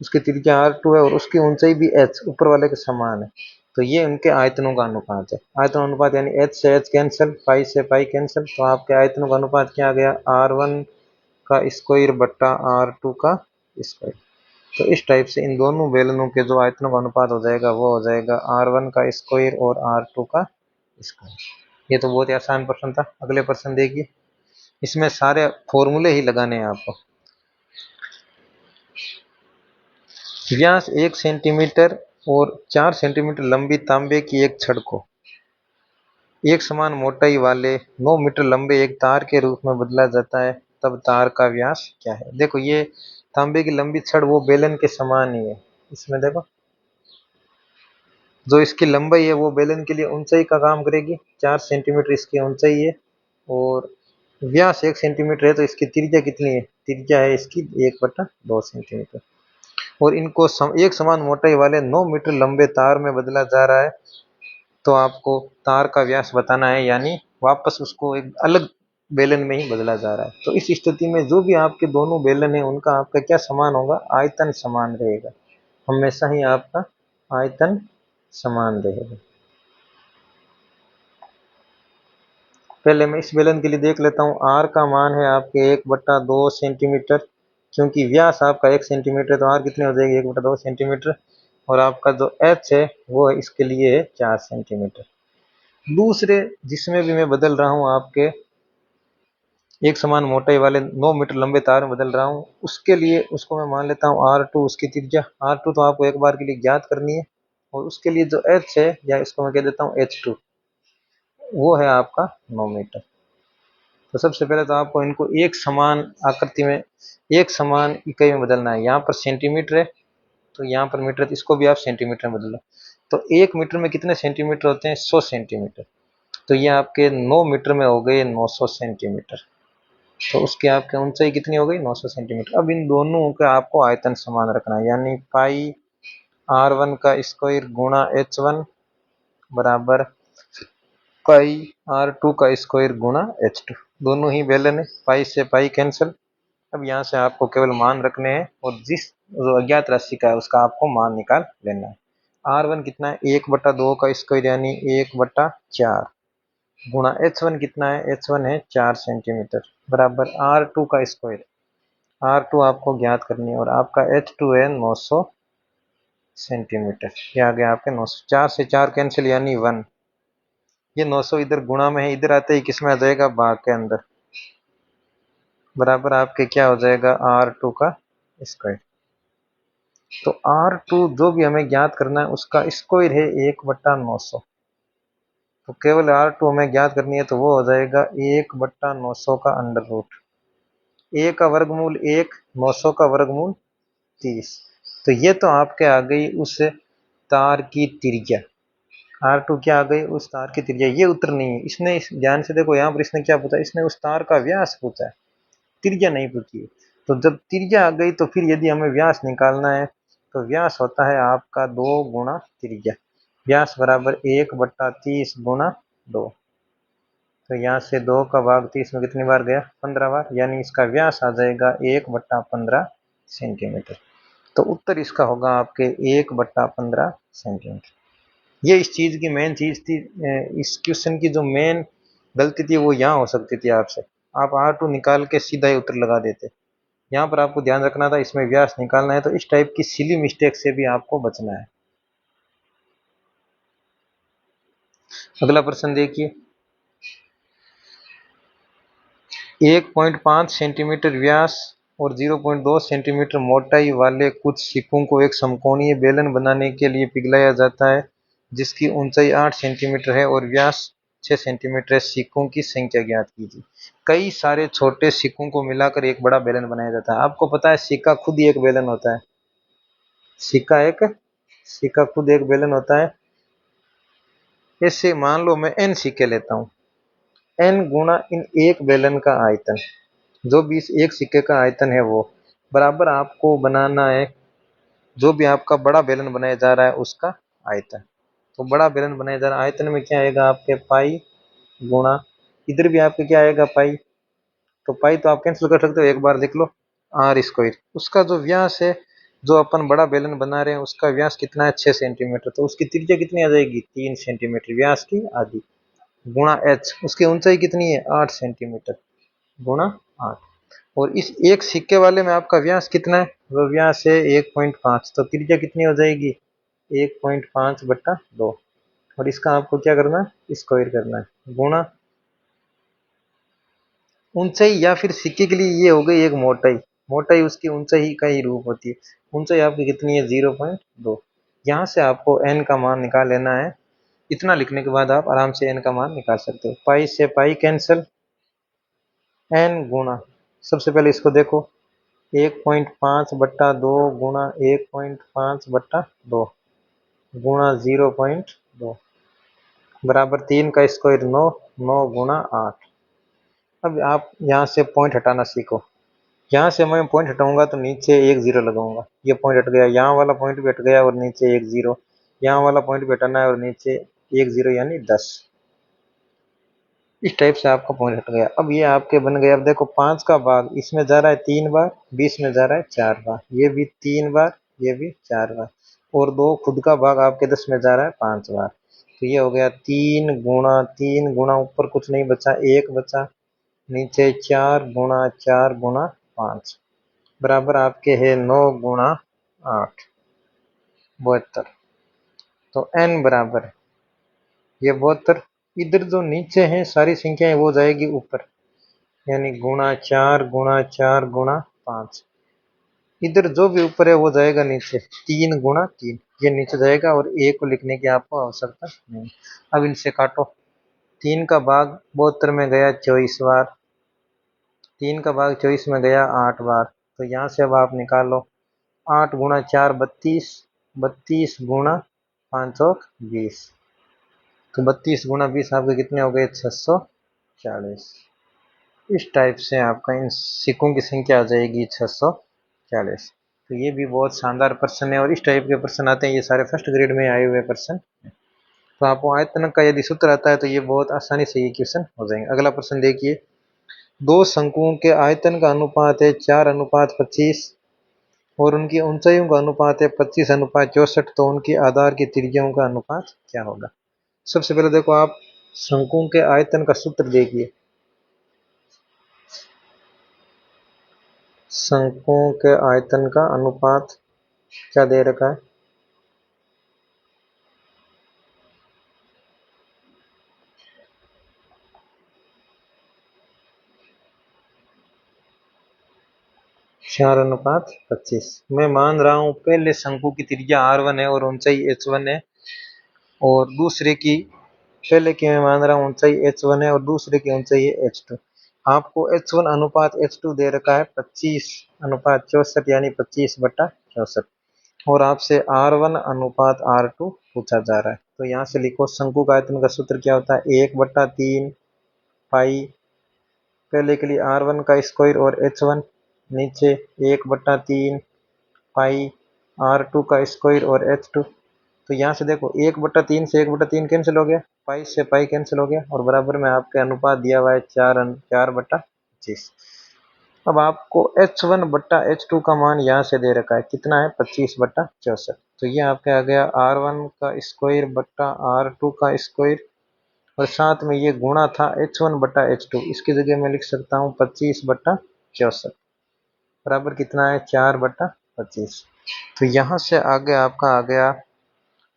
उसकी त्रिज्या R2 है और उसकी ऊंचाई भी एच ऊपर वाले के समान है, तो ये उनके आयतनों का अनुपात है। आयतन अनुपात यानी एच से एच कैंसिल, पाई से पाई कैंसिल, तो आपके आयतनों का अनुपात क्या आ गया, R1 का स्क्वायर बट्टा R2 का स्क्वायर। तो इस टाइप से इन दोनों बेलनों के जो आयतनों का अनुपात हो जाएगा वो हो जाएगा R1 का स्क्वायर और R2 का स्क्वायर। ये तो बहुत ही आसान प्रश्न था। अगले प्रश्न देखिए, इसमें सारे फॉर्मूले ही लगाने हैं आपको। व्यास 1 सेंटीमीटर और 4 सेंटीमीटर लंबी तांबे की एक छड़ को एक समान मोटाई वाले 9 मीटर लंबे एक तार के रूप में बदला जाता है, तब तार का व्यास क्या है? देखो ये तांबे की लंबी छड़ वो बेलन के समान ही है। इसमें देखो जो इसकी लंबाई है वो बेलन के लिए ऊंचाई का काम करेगी, 4 सेंटीमीटर इसकी ऊंचाई है और व्यास 1 सेंटीमीटर है, तो इसकी त्रिज्या कितनी है? त्रिज्या है इसकी 1/2 सेंटीमीटर। और इनको एक समान मोटाई वाले 9 मीटर लंबे तार में बदला जा रहा है, तो आपको तार का व्यास बताना है, यानी वापस उसको एक अलग बेलन में ही बदला जा रहा है। तो इस स्थिति में जो भी आपके दोनों बेलन है उनका आपका क्या समान होगा, आयतन समान रहेगा। हमेशा ही आपका आयतन समान रहेगा। पहले मैं इस बेलन के लिए देख लेता हूँ। आर का मान है आपके 1/2 सेंटीमीटर, क्योंकि व्यास आपका 1 सेंटीमीटर है तो आर कितनी हो जाएगी 1/2 सेंटीमीटर। और आपका जो एच है वो इसके लिए है 4 सेंटीमीटर। दूसरे जिसमें भी मैं बदल रहा हूँ आपके एक समान मोटाई वाले 9 मीटर लंबे तार में बदल रहा हूँ, उसके लिए उसको मैं मान लेता हूँ R2, उसकी त्रिज्या R2 तो आपको एक बार के लिए ज्ञात करनी है। और उसके लिए जो H है, या इसको मैं कह देता हूँ H2, वो है आपका 9 मीटर। तो सबसे पहले तो आपको इनको एक समान आकृति में, एक समान इकाई में बदलना है। यहाँ पर सेंटीमीटर है तो यहाँ पर मीटर है, तो इसको भी आप सेंटीमीटर में बदल लो। तो 1 मीटर में कितने सेंटीमीटर होते हैं? 100 सेंटीमीटर। तो ये आपके 9 मीटर में हो गए 900 सेंटीमीटर। तो उसकी आपकी ऊंचाई कितनी हो गई? 900 सेंटीमीटर। अब इन दोनों का आपको आयतन समान रखना है, यानी पाई R1 का स्क्वायर गुणा H1 बराबर पाई R2 का स्क्वायर गुणा H2। दोनों ही बेलन है, पाई से पाई कैंसिल। अब यहाँ से आपको केवल मान रखने हैं और जिस जो अज्ञात राशि का है उसका आपको मान निकाल लेना है। R1 कितना है? 1/2 का स्क्वायर यानी 1/4 गुणा H1 कितना है? H1 है 4 सेंटीमीटर बराबर R2 का स्क्वायर। R2 आपको ज्ञात करनी है और आपका H2 है 900 सेंटीमीटर। ये आ गया आपके 900, 4 से 4 कैंसिल यानी 1। ये 900 इधर गुणा में है, इधर आते ही किसमें आ जाएगा? भाग के अंदर, बराबर आपके क्या हो जाएगा? R2 का स्क्वायर। तो R2 जो भी हमें ज्ञात करना है उसका स्क्वायर है 1/900। तो केवल R2 हमें ज्ञात करनी है, तो वो हो जाएगा 1/900 का अंडर रूट। ए का वर्गमूल 1, 900 का वर्गमूल 30। तो ये तो आपके आ गई उस तार की त्रिज्या। R2 क्या आ गई? उस तार की त्रिज्या। ये उत्तर नहीं है, इसने ध्यान से देखो यहाँ पर इसने क्या पूछा, इसने उस तार का व्यास पूछा है, त्रिज्या नहीं पूछी है। तो जब त्रिज्या आ गई तो फिर यदि हमें व्यास निकालना है तो व्यास होता है आपका 2 गुणा त्रिज्या। व्यास बराबर 1/30 गुणा 2। तो यहाँ से 2 का भाग 30 में कितनी बार गया? 15 बार, यानी इसका व्यास आ जाएगा 1/15 सेंटीमीटर। तो उत्तर इसका होगा आपके 1/15 सेंटीमीटर। ये इस चीज की मेन चीज थी। इस क्वेश्चन की जो मेन गलती थी वो यहाँ हो सकती थी आपसे। आप R2 निकाल के सीधा ही उत्तर लगा देते। यहाँ पर आपको ध्यान रखना था इसमें व्यास निकालना है, तो इस टाइप की सिली मिस्टेक से भी आपको बचना है। अगला प्रश्न देखिए, 1.5 सेंटीमीटर व्यास और 0.2 सेंटीमीटर मोटाई वाले कुछ सिक्कों को एक समकोणीय बेलन बनाने के लिए पिघलाया जाता है, जिसकी ऊंचाई 8 सेंटीमीटर है और व्यास 6 सेंटीमीटर है। सिक्कों की संख्या ज्ञात कीजिए। कई सारे छोटे सिक्कों को मिलाकर एक बड़ा बेलन बनाया जाता है। आपको पता है सिक्का खुद ही एक बेलन होता है। सिक्का खुद एक बेलन होता है। ऐसे मान लो मैं n सिक्के लेता हूँ, n गुना इन एक बेलन का आयतन, जो भी इस एक सिक्के का आयतन है वो बराबर आपको बनाना है जो भी आपका बड़ा बेलन बनाया जा रहा है उसका आयतन। तो बड़ा बेलन बनाया जा रहा है, आयतन में क्या आएगा आपके पाई गुणा, इधर भी आपके क्या आएगा पाई, तो पाई तो आप कैंसिल कर सकते हो, एक बार लिख लो आर स्क्वायर। उसका जो व्यास है, जो अपन बड़ा बेलन बना रहे हैं उसका व्यास कितना है 6 सेंटीमीटर, तो उसकी त्रिज्या कितनी आ जाएगी 3 सेंटीमीटर, व्यास की आधी, गुणा एच, उसकी ऊंचाई कितनी है 8 सेंटीमीटर, गुणा 8। और इस एक सिक्के वाले में आपका व्यास कितना है, वो व्यास है 1.5, तो त्रिज्या कितनी हो जाएगी 1.5/2। और इसका आपको क्या करना है स्क्वायर करना है, गुणा ऊंचाई, या फिर सिक्के के लिए ये हो गई एक मोटाई, मोटाई उसकी ऊंचाई का ही रूप होती है। ऊंचाई आपकी कितनी है 0.2। यहाँ से आपको n का मान निकाल लेना है। इतना लिखने के बाद आप आराम से n का मान निकाल सकते हो। पाई से पाई कैंसिल, n गुणा, सबसे पहले इसको देखो 1.5/2 गुणा 1.5/2 गुणा 0.2 बराबर 3 का स्क्वायर 9, 9 गुणा 8। अब आप यहाँ से पॉइंट हटाना सीखो। यहाँ से मैं पॉइंट हटाऊंगा तो नीचे एक जीरो लगाऊंगा, ये पॉइंट हट गया, यहाँ वाला पॉइंट भी हट गया और नीचे एक जीरो, यहाँ वाला पॉइंट भी हटाना है और नीचे एक जीरो यानी 10। इस टाइप से आपका पॉइंट हट गया। अब ये आपके बन गए। अब देखो 5 का भाग इसमें जा रहा है 3 बार, 20 में जा रहा है 4 बार, ये भी 3 बार, ये भी 4 बार, और दो खुद का भाग आपके 10 में जा रहा है 5 बार। तो ये हो गया 3 गुणा ऊपर कुछ नहीं बचा, एक बचा, नीचे 4 गुणा 4 गुणा 5 बराबर आपके है 9 गुणा 8, 72। तो n बराबर ये 72, इधर जो नीचे हैं सारी संख्याएं वो जाएगी ऊपर, यानी गुणा 4 गुणा 4 गुणा 5, इधर जो भी ऊपर है वो जाएगा नीचे, 3 गुणा 3 ये नीचे जाएगा और a को लिखने की आपको आवश्यकता नहीं। अब इनसे काटो, 3 का भाग 72 में गया 24 बार, 3 का भाग 24 में गया 8 बार, तो यहाँ से अब आप निकालो 8 गुणा 4 32, 32 गुणा 5 और 20, तो 32 गुणा 20 आपके कितने हो गए 640। इस टाइप से आपका इन सिक्कों की संख्या आ जाएगी 640। तो ये भी बहुत शानदार प्रश्न है और इस टाइप के प्रश्न आते हैं, ये सारे फर्स्ट ग्रेड में आए हुए प्रश्न। तो आपको आयतन का यदि सूत्र आता है तो ये बहुत आसानी से ये क्वेश्चन हो जाएंगे। अगला प्रश्न देखिए, दो शंकुओं के आयतन का अनुपात है 4:25 और उनकी ऊंचाइयों का अनुपात है 25:64, तो उनकी आधार की त्रिज्याओं का अनुपात क्या होगा। सबसे पहले देखो आप शंकुओं के आयतन का सूत्र देखिए, शंकुओं के आयतन का अनुपात क्या दे रखा है, चार अनुपात 25। मैं मान रहा हूं पहले शंकु की त्रिज्या r1 है और ऊंचाई h1 है, और दूसरे की, पहले की मैं मान रहा हूं ऊंचाई h1 है और दूसरे की ऊंचाई है h2। आपको h1 अनुपात h2 दे रखा है 25:64 यानी 25/64, और आपसे r1 अनुपात r2 पूछा जा रहा है। तो यहाँ से लिखो शंकु का आयतन का सूत्र क्या होता है 1/3 पाई, पहले के लिए r1 का स्क्वायर और h1, नीचे 1/3 पाई r2 का स्क्वायर और h2। तो यहाँ से देखो 1/3 से 1/3 कैंसिल हो गया, पाई से पाई कैंसिल हो गया, और बराबर में आपके अनुपात दिया हुआ है 4/25। अब आपको h1/h2 का मान यहाँ से दे रखा है कितना है 25/64, तो ये आपके आ गया r1 का स्क्वायर बट्टा r2 का स्क्वायर, और साथ में ये गुणा था h1/h2, इसकी जगह मैं लिख सकता हूँ 25/64 बराबर कितना है 4/25। तो यहाँ से आगे आपका आ गया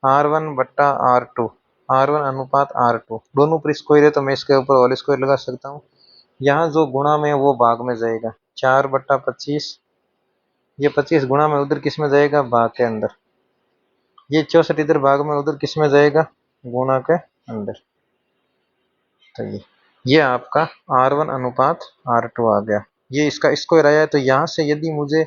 r1/r2, r1 अनुपात r2, दोनों पर स्क्वायर है तो मैं इसके ऊपर होल स्क्वायर लगा सकता हूँ। यहाँ जो गुणा में वो भाग में जाएगा, 4/25, ये 25 गुणा में उधर किस में जाएगा, भाग के अंदर। ये 64 इधर भाग में, उधर किस में जाएगा, गुणा के अंदर। तो ये आपका R1 अनुपात R2 आ गया। ये इसका स्क्वायर आया है, तो यहां से यदि मुझे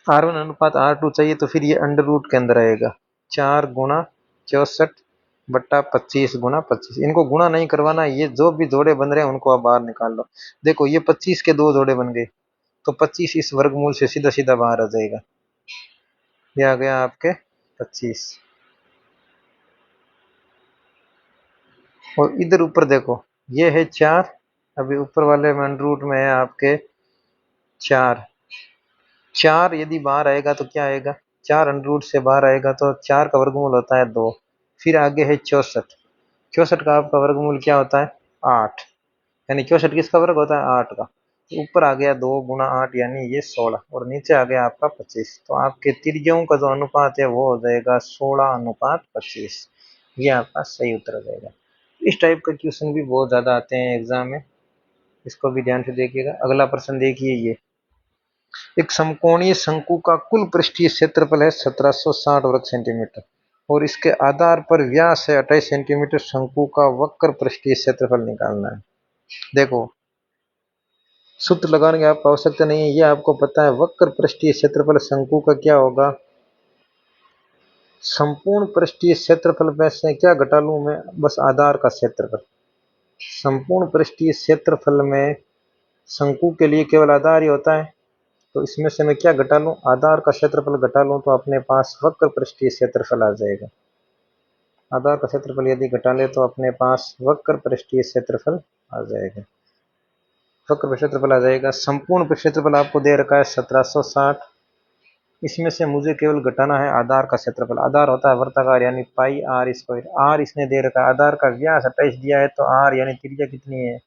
R1 अनुपात R2 चाहिए तो फिर ये अंडर रूट के अंदर आएगा। 4 गुणा 64/25 गुणा 25। इनको गुणा नहीं करवाना, ये जो भी जोड़े बन रहे हैं उनको आप बाहर निकाल लो। देखो ये 25 के दो जोड़े बन गए, तो 25 इस वर्गमूल से सीधा सीधा बाहर आ जाएगा। ये आ गया आपके 25। और इधर ऊपर देखो ये है 4, अभी ऊपर वाले में अंडर रूट में है आपके 4। 4 यदि बाहर आएगा तो क्या आएगा, 4 अंडर रूट से बाहर आएगा तो 4 का वर्गमूल होता है 2। फिर आगे है 64, 64 का आपका वर्गमूल क्या होता है 8, यानी 64 किसका वर्ग होता है 8 का। ऊपर आ गया 2 गुणा 8 यानी ये 16, और नीचे आ गया आपका 25। तो आपके त्रिज्याओं का जो अनुपात है वो हो जाएगा 16:25। ये आपका सही उत्तर हो जाएगा। इस टाइप का क्वेश्चन भी बहुत ज्यादा आते हैं एग्जाम में, इसको भी ध्यान से देखिएगा। अगला प्रश्न देखिए, ये एक समकोणीय शंकु का कुल पृष्ठीय क्षेत्रफल है 1760 वर्ग सेंटीमीटर और इसके आधार पर व्यास है 28 सेंटीमीटर। शंकु का वक्र पृष्ठीय क्षेत्रफल निकालना है। देखो सूत्र लगाने की आपको आवश्यकता नहीं है, ये आपको पता है। वक्र पृष्ठीय क्षेत्रफल शंकु का क्या होगा, संपूर्ण पृष्ठीय क्षेत्रफल में से क्या घटा लूं मैं, बस आधार का क्षेत्रफल। संपूर्ण पृष्ठीय क्षेत्रफल में शंकु के लिए केवल आधार ही होता है, तो इसमें से मैं क्या घटा लूं, आधार का क्षेत्रफल घटा लूं, तो अपने पास वक्र पृष्ठीय क्षेत्रफल आ जाएगा। आधार का क्षेत्रफल यदि घटा ले तो अपने पास वक्र पृष्ठीय क्षेत्रफल आ जाएगा। वक्र क्षेत्रफल आ जाएगा। संपूर्ण क्षेत्रफल आपको दे रखा है 1760, इसमें से मुझे केवल घटाना है आधार का क्षेत्रफल। आधार होता है वर्ताकार यानी पाई आर स्क्वायर। आर इसने दे रखा है, आधार का व्यास 28 दिया है, तो आर यानी त्रिज्या कितनी है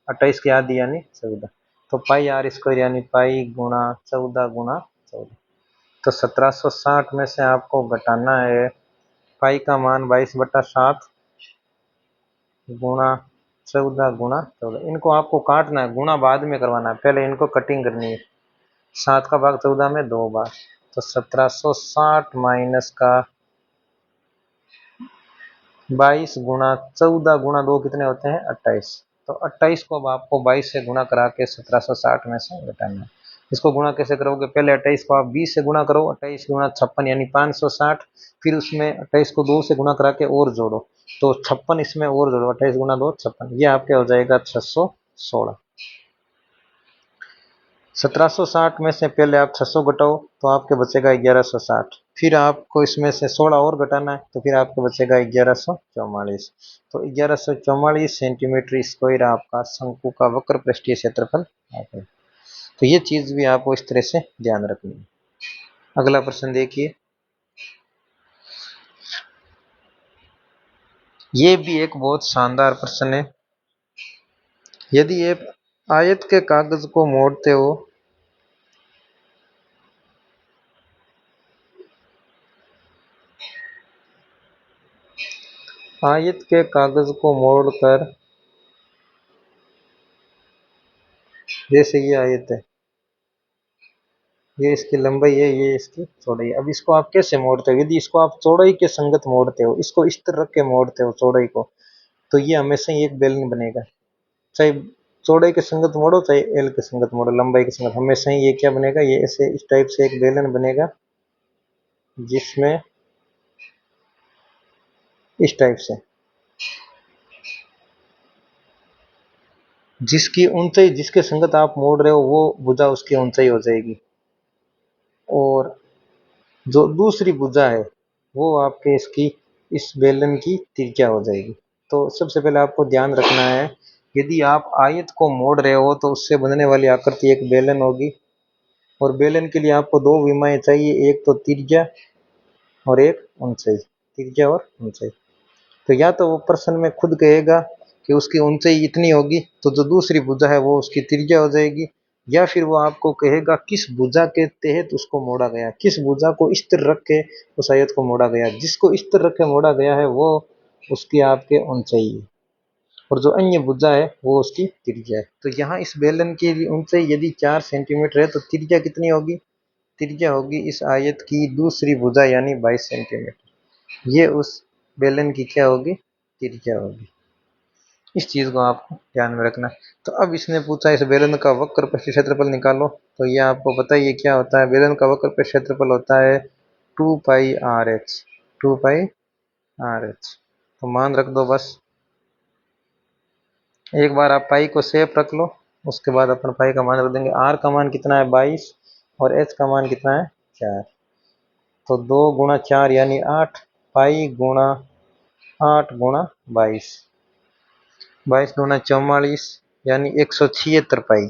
28 की आधी यानी 14, तो पाई आर स्क्वायर यानी पाई गुणा 14 गुणा 14। तो 1760 में से आपको घटाना है पाई का मान 22/7 गुणा 14 गुणा 14। इनको आपको काटना है, गुणा बाद में करवाना है, पहले इनको कटिंग करनी है। 7 का भाग 14 में 2 बार, तो 1760 माइनस का 22 गुणा 14 गुणा 2 कितने होते हैं 28। तो 28 को अब आपको 22 से गुणा करा के 1760 में से घटाना है। इसको गुणा कैसे करोगे, पहले 28 को आप 20 से गुणा करो, 28 गुणा 56 यानी 560, फिर उसमें 28 को 2 से गुणा करा के और जोड़ो, तो 56 इसमें और जोड़ो, 28 गुणा 2 56, ये आपके हो जाएगा 616। 1760 में से पहले आप 600 घटाओ तो आपके बचेगा 1160, फिर आपको इसमें से 16 और घटाना है तो फिर आपको बचेगा 1144। तो 1144 सेंटीमीटर स्क्वायर आपका शंकु का वक्र पृष्ठीय क्षेत्रफल आ गया। तो ये चीज भी आपको इस तरह से ध्यान रखनी है। अगला प्रश्न देखिए, ये भी एक बहुत शानदार प्रश्न है। यदि एक आयत के कागज को मोड़ते हो आयत के कागज को मोड़कर, जैसे ये आयत है, ये इसकी लंबाई है, ये इसकी चौड़ाई। अब इसको आप कैसे मोड़ते हो, यदि इसको आप चौड़ाई के संगत मोड़ते हो, इसको इस तरह रख के मोड़ते हो चौड़ाई को, तो ये हमेशा ही एक बेलन बनेगा। चाहे चौड़ाई के संगत मोड़ो चाहे एल के संगत मोड़ो, लंबाई के संगत, हमेशा ही ये क्या बनेगा, ये ऐसे इस टाइप से एक बेलन बनेगा, जिसमें इस टाइप से जिसकी ऊंचाई जिसके संगत आप मोड़ रहे हो वो भुजा उसकी ऊंचाई हो जाएगी, और जो दूसरी भुजा है वो आपके इसकी इस बेलन की त्रिज्या हो जाएगी। तो सबसे पहले आपको ध्यान रखना है, यदि आप आयत को मोड़ रहे हो तो उससे बनने वाली आकृति एक बेलन होगी, और बेलन के लिए आपको दो विमाएं चाहिए, एक तो त्रिज्या और एक ऊंचाई, त्रिज्या और ऊंचाई। तो या तो वो प्रश्न में खुद कहेगा कि उसकी ऊंचाई इतनी होगी, तो जो दूसरी भुजा है वो उसकी त्रिज्या हो जाएगी, या फिर वो आपको कहेगा किस भुजा के तहत उसको मोड़ा गया, किस भुजा को इस तरह रख के उस आयत को मोड़ा गया, जिसको इस तरह रख के मोड़ा गया है वो उसकी आपके ऊंचाई है। और जो अन्य भुजा है वो उसकी त्रिज्या है। तो यहाँ इस बेलन की ऊंचाई यदि 4 सेंटीमीटर है तो त्रिज्या कितनी होगी? त्रिज्या होगी इस आयत की दूसरी भुजा यानी 22 सेंटीमीटर। ये उस बेलन की क्या होगी? त्रिज्या होगी। इस चीज को आपको ध्यान में रखना है। तो अब इसने पूछा इस बेलन का वक्र पृष्ठ क्षेत्रफल निकालो। तो ये आपको पता ही है क्या होता है। बेलन का वक्र पृष्ठ क्षेत्रफल होता है 2πr(h). 2πr(h) तो मान रख दो बस। एक बार आप पाई को सेफ रख लो, उसके बाद अपन पाई का मान रख देंगे। आर का मान कितना है? 22 और एच का मान कितना है? 4। तो 2 गुणा 4 यानी 8, पाई गुणा 8 गुणा 22, 22 गुणा 44 यानी 176 पाई।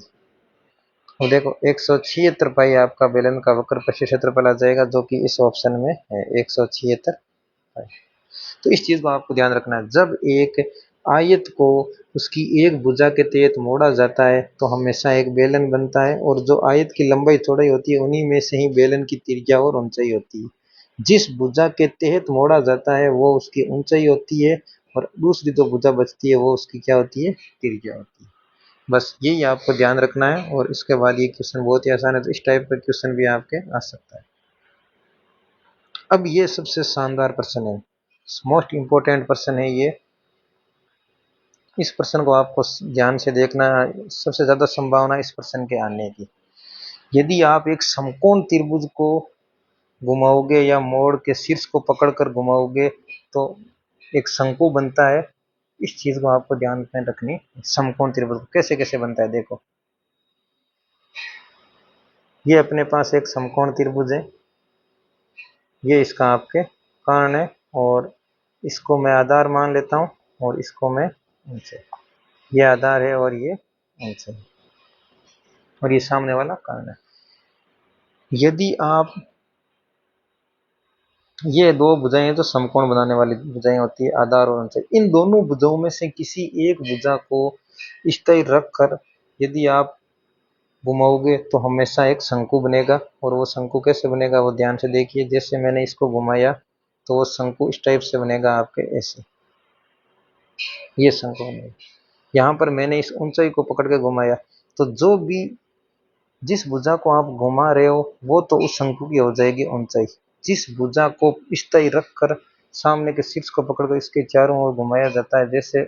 और देखो 176 पाई आपका बेलन का वक्र पृष्ठ क्षेत्रफल आ जाएगा, जो कि इस ऑप्शन में है 176 पाई। तो इस चीज को आपको ध्यान रखना है। जब एक आयत को उसकी एक भुजा के तहत मोड़ा जाता है तो हमेशा एक बेलन बनता है, और जो आयत की लंबाई चौड़ाई होती है उन्हीं में से ही बेलन की त्रिज्या और ऊंचाई होती है। जिस भुजा के तहत मोड़ा जाता है वो उसकी ऊंचाई होती है, और दूसरी जो भुजा बचती है वो उसकी क्या होती है? त्रिज्या होती है। बस यही आपको ध्यान रखना है। और इसके बाद ये क्वेश्चन बहुत ही आसान है, तो इस टाइप का क्वेश्चन भी आपके आ सकता है। अब ये सबसे शानदार प्रश्न है, मोस्ट इंपॉर्टेंट प्रश्न है ये। इस प्रश्न को आपको ध्यान से देखना है। सबसे ज्यादा संभावना इस प्रश्न के आने की। यदि आप एक समकोण त्रिभुज को घुमाओगे या मोड़ के शीर्ष को पकड़कर घुमाओगे तो एक शंकु बनता है। इस चीज को आपको ध्यान में रखनी। समकोण त्रिभुज कैसे कैसे बनता है देखो। ये अपने पास एक समकोण त्रिभुज है, ये इसका आपके कर्ण है, और इसको मैं आधार मान लेता हूं और इसको मैं ऊंचाई। ये आधार है और ये ऊंचाई, और ये सामने वाला कर्ण है। यदि आप ये दो भुजाएं तो समकोण बनाने वाली भुजाएं होती है, आधार और ऊंचाई। इन दोनों भुजाओं में से किसी एक भुजा को स्थिर रखकर यदि आप घुमाओगे तो हमेशा एक शंकु बनेगा। और वो शंकु कैसे बनेगा वो ध्यान से देखिए। जैसे मैंने इसको घुमाया तो वो शंकु इस टाइप से बनेगा आपके ऐसे, ये शंकु बनेगा। यहाँ पर मैंने इस ऊंचाई को पकड़ के घुमाया, तो जो भी जिस भुजा को आप घुमा रहे हो वो तो उस शंकु की हो जाएगी ऊंचाई। जिस भुजा को स्थायी रखकर सामने के शीर्ष को पकड़कर इसके चारों ओर घुमाया जाता है, जैसे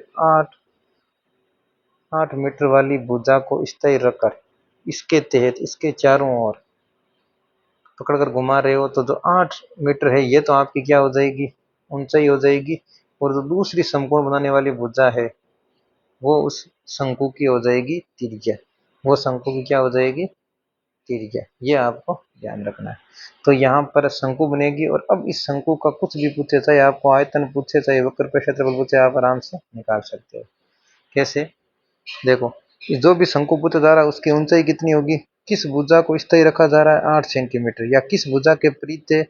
8 मीटर वाली भुजा को स्थायी रखकर इसके तहत इसके चारों ओर पकड़कर घुमा रहे हो, तो जो 8 मीटर है ये तो आपकी क्या हो जाएगी? ऊंचाई हो जाएगी। और जो दूसरी समकोण बनाने वाली भुजा है वो उस शंकु की हो जाएगी त्रिज्या। वो शंकु की क्या हो जाएगी? त्रिज्या। ये आपको ध्यान रखना है। तो यहाँ पर शंकु बनेगी। और अब इस शंकु का कुछ भी पूछे, चाहे आपको आयतन पूछे चाहे वक्र पे क्षेत्रफल पूछे, आप आराम से निकाल सकते हो। कैसे? देखो, जो भी शंकु पूछा जा रहा है उसकी ऊंचाई कितनी होगी? किस भुजा को स्थायी रखा जा रहा है? 8 सेंटीमीटर। या किस भुजा के परिधि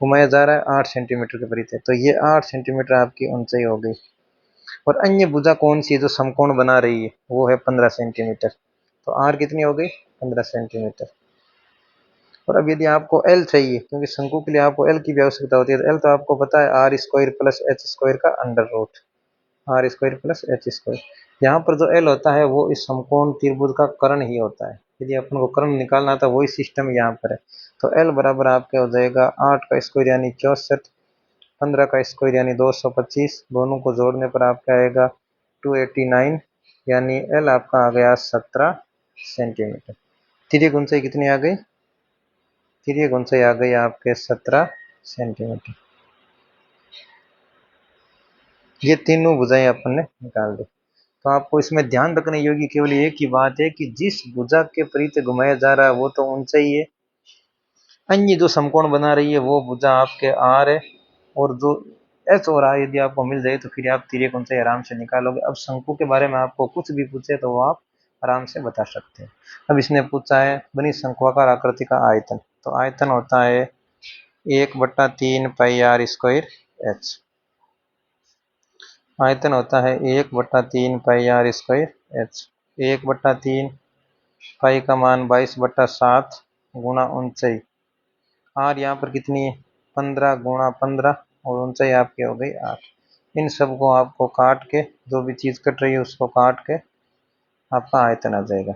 घुमाया जा रहा है? 8 सेंटीमीटर के परिधि। तो ये 8 सेंटीमीटर आपकी ऊंचाई हो गई। और अन्य भुजा कौन सी है जो समकोण बना रही है? वो है 15 सेंटीमीटर। तो आर कितनी हो गई? 15 सेंटीमीटर। और अब यदि आपको एल चाहिए, क्योंकि शंकु के लिए आपको एल की भी आवश्यकता होती है, तो एल तो आपको पता है are square plus H square का under root, r square plus H square. यहाँ पर जो एल होता है वो इस समकोण त्रिभुज का कर्ण ही होता है। यदि अपन को कर्ण निकालना था वही सिस्टम यहाँ पर है। तो एल बराबर आपके हो जाएगा 8 का स्क्वायर यानी 64, 15 का स्क्वायर यानी 225, दोनों को जोड़ने पर आपका आएगा 289, यानी एल आपका आ गया 17 सेंटीमीटर। तिर्यक ऊंचाई कितनी आ गई? तिर्यक ऊंचाई आ गई आपके 17 सेंटीमीटर। ये तीनों भुजाएं अपन ने निकाल दी। तो आपको इसमें ध्यान रखने योग्य केवल एक ही बात है कि जिस भुजा के परिधि घुमाया जा रहा है वो तो ऊंचाई है, अन्य जो समकोण बना रही है वो भुजा आपके आर है। और जो एच और आर यदि आपको मिल जाए तो फिर आप तिर्यक ऊंचाई आराम से निकालोगे। अब शंकु के बारे में आपको कुछ भी पूछे तो वो आप आराम से बता सकते हैं। अब इसने पूछा है बनी शंक्वाकार आकृति का आयतन। तो आयतन होता है 1/3 पाई r² h। आयतन होता है 1/3 पाई r² h। 1/3 पाई का मान 22/7 गुणा ऊंचाई। आर यहाँ पर कितनी है? 15 गुणा 15, और ऊंचाई आपकी हो गई 8। इन सबको आपको काट के, जो भी चीज़ कट रही है उसको काट के आपका आयतन आ जाएगा।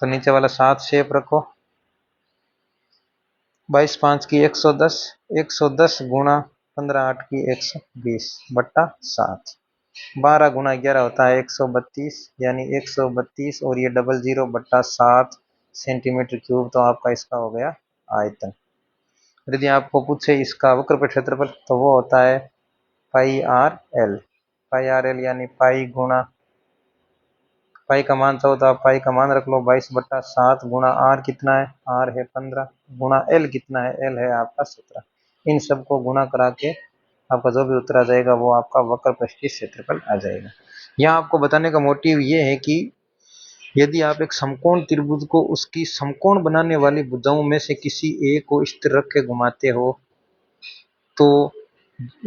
तो नीचे वाला 7 शेप रखो, 22 5 की 110, 110 गुणा 15 8 की 120 बट्टा 7, 12 गुणा 11 होता है 132, यानी 132 और ये 00 बट्टा 7 सेंटीमीटर क्यूब। तो आपका इसका हो गया आयतन। यदि आपको पूछे इसका वक्र क्षेत्रफल तो वो होता है पाई आर एल। पाई आर एल यानी पाई गुणा, पाई का मान चाहो तो आप पाई का मान रख लो 22/7 गुणा आर कितना है, आर है 15 गुणा एल कितना है, एल है आपका 17। इन सबको गुणा करा के आपका जो भी उत्तर आ जाएगा वो आपका वक्र पृष्ठीय क्षेत्रफल आ जाएगा। यहाँ आपको बताने का मोटिव ये है कि यदि आप एक समकोण त्रिभुज को उसकी समकोण बनाने वाली भुजाओं में से किसी एक को स्थिर रख के घुमाते हो तो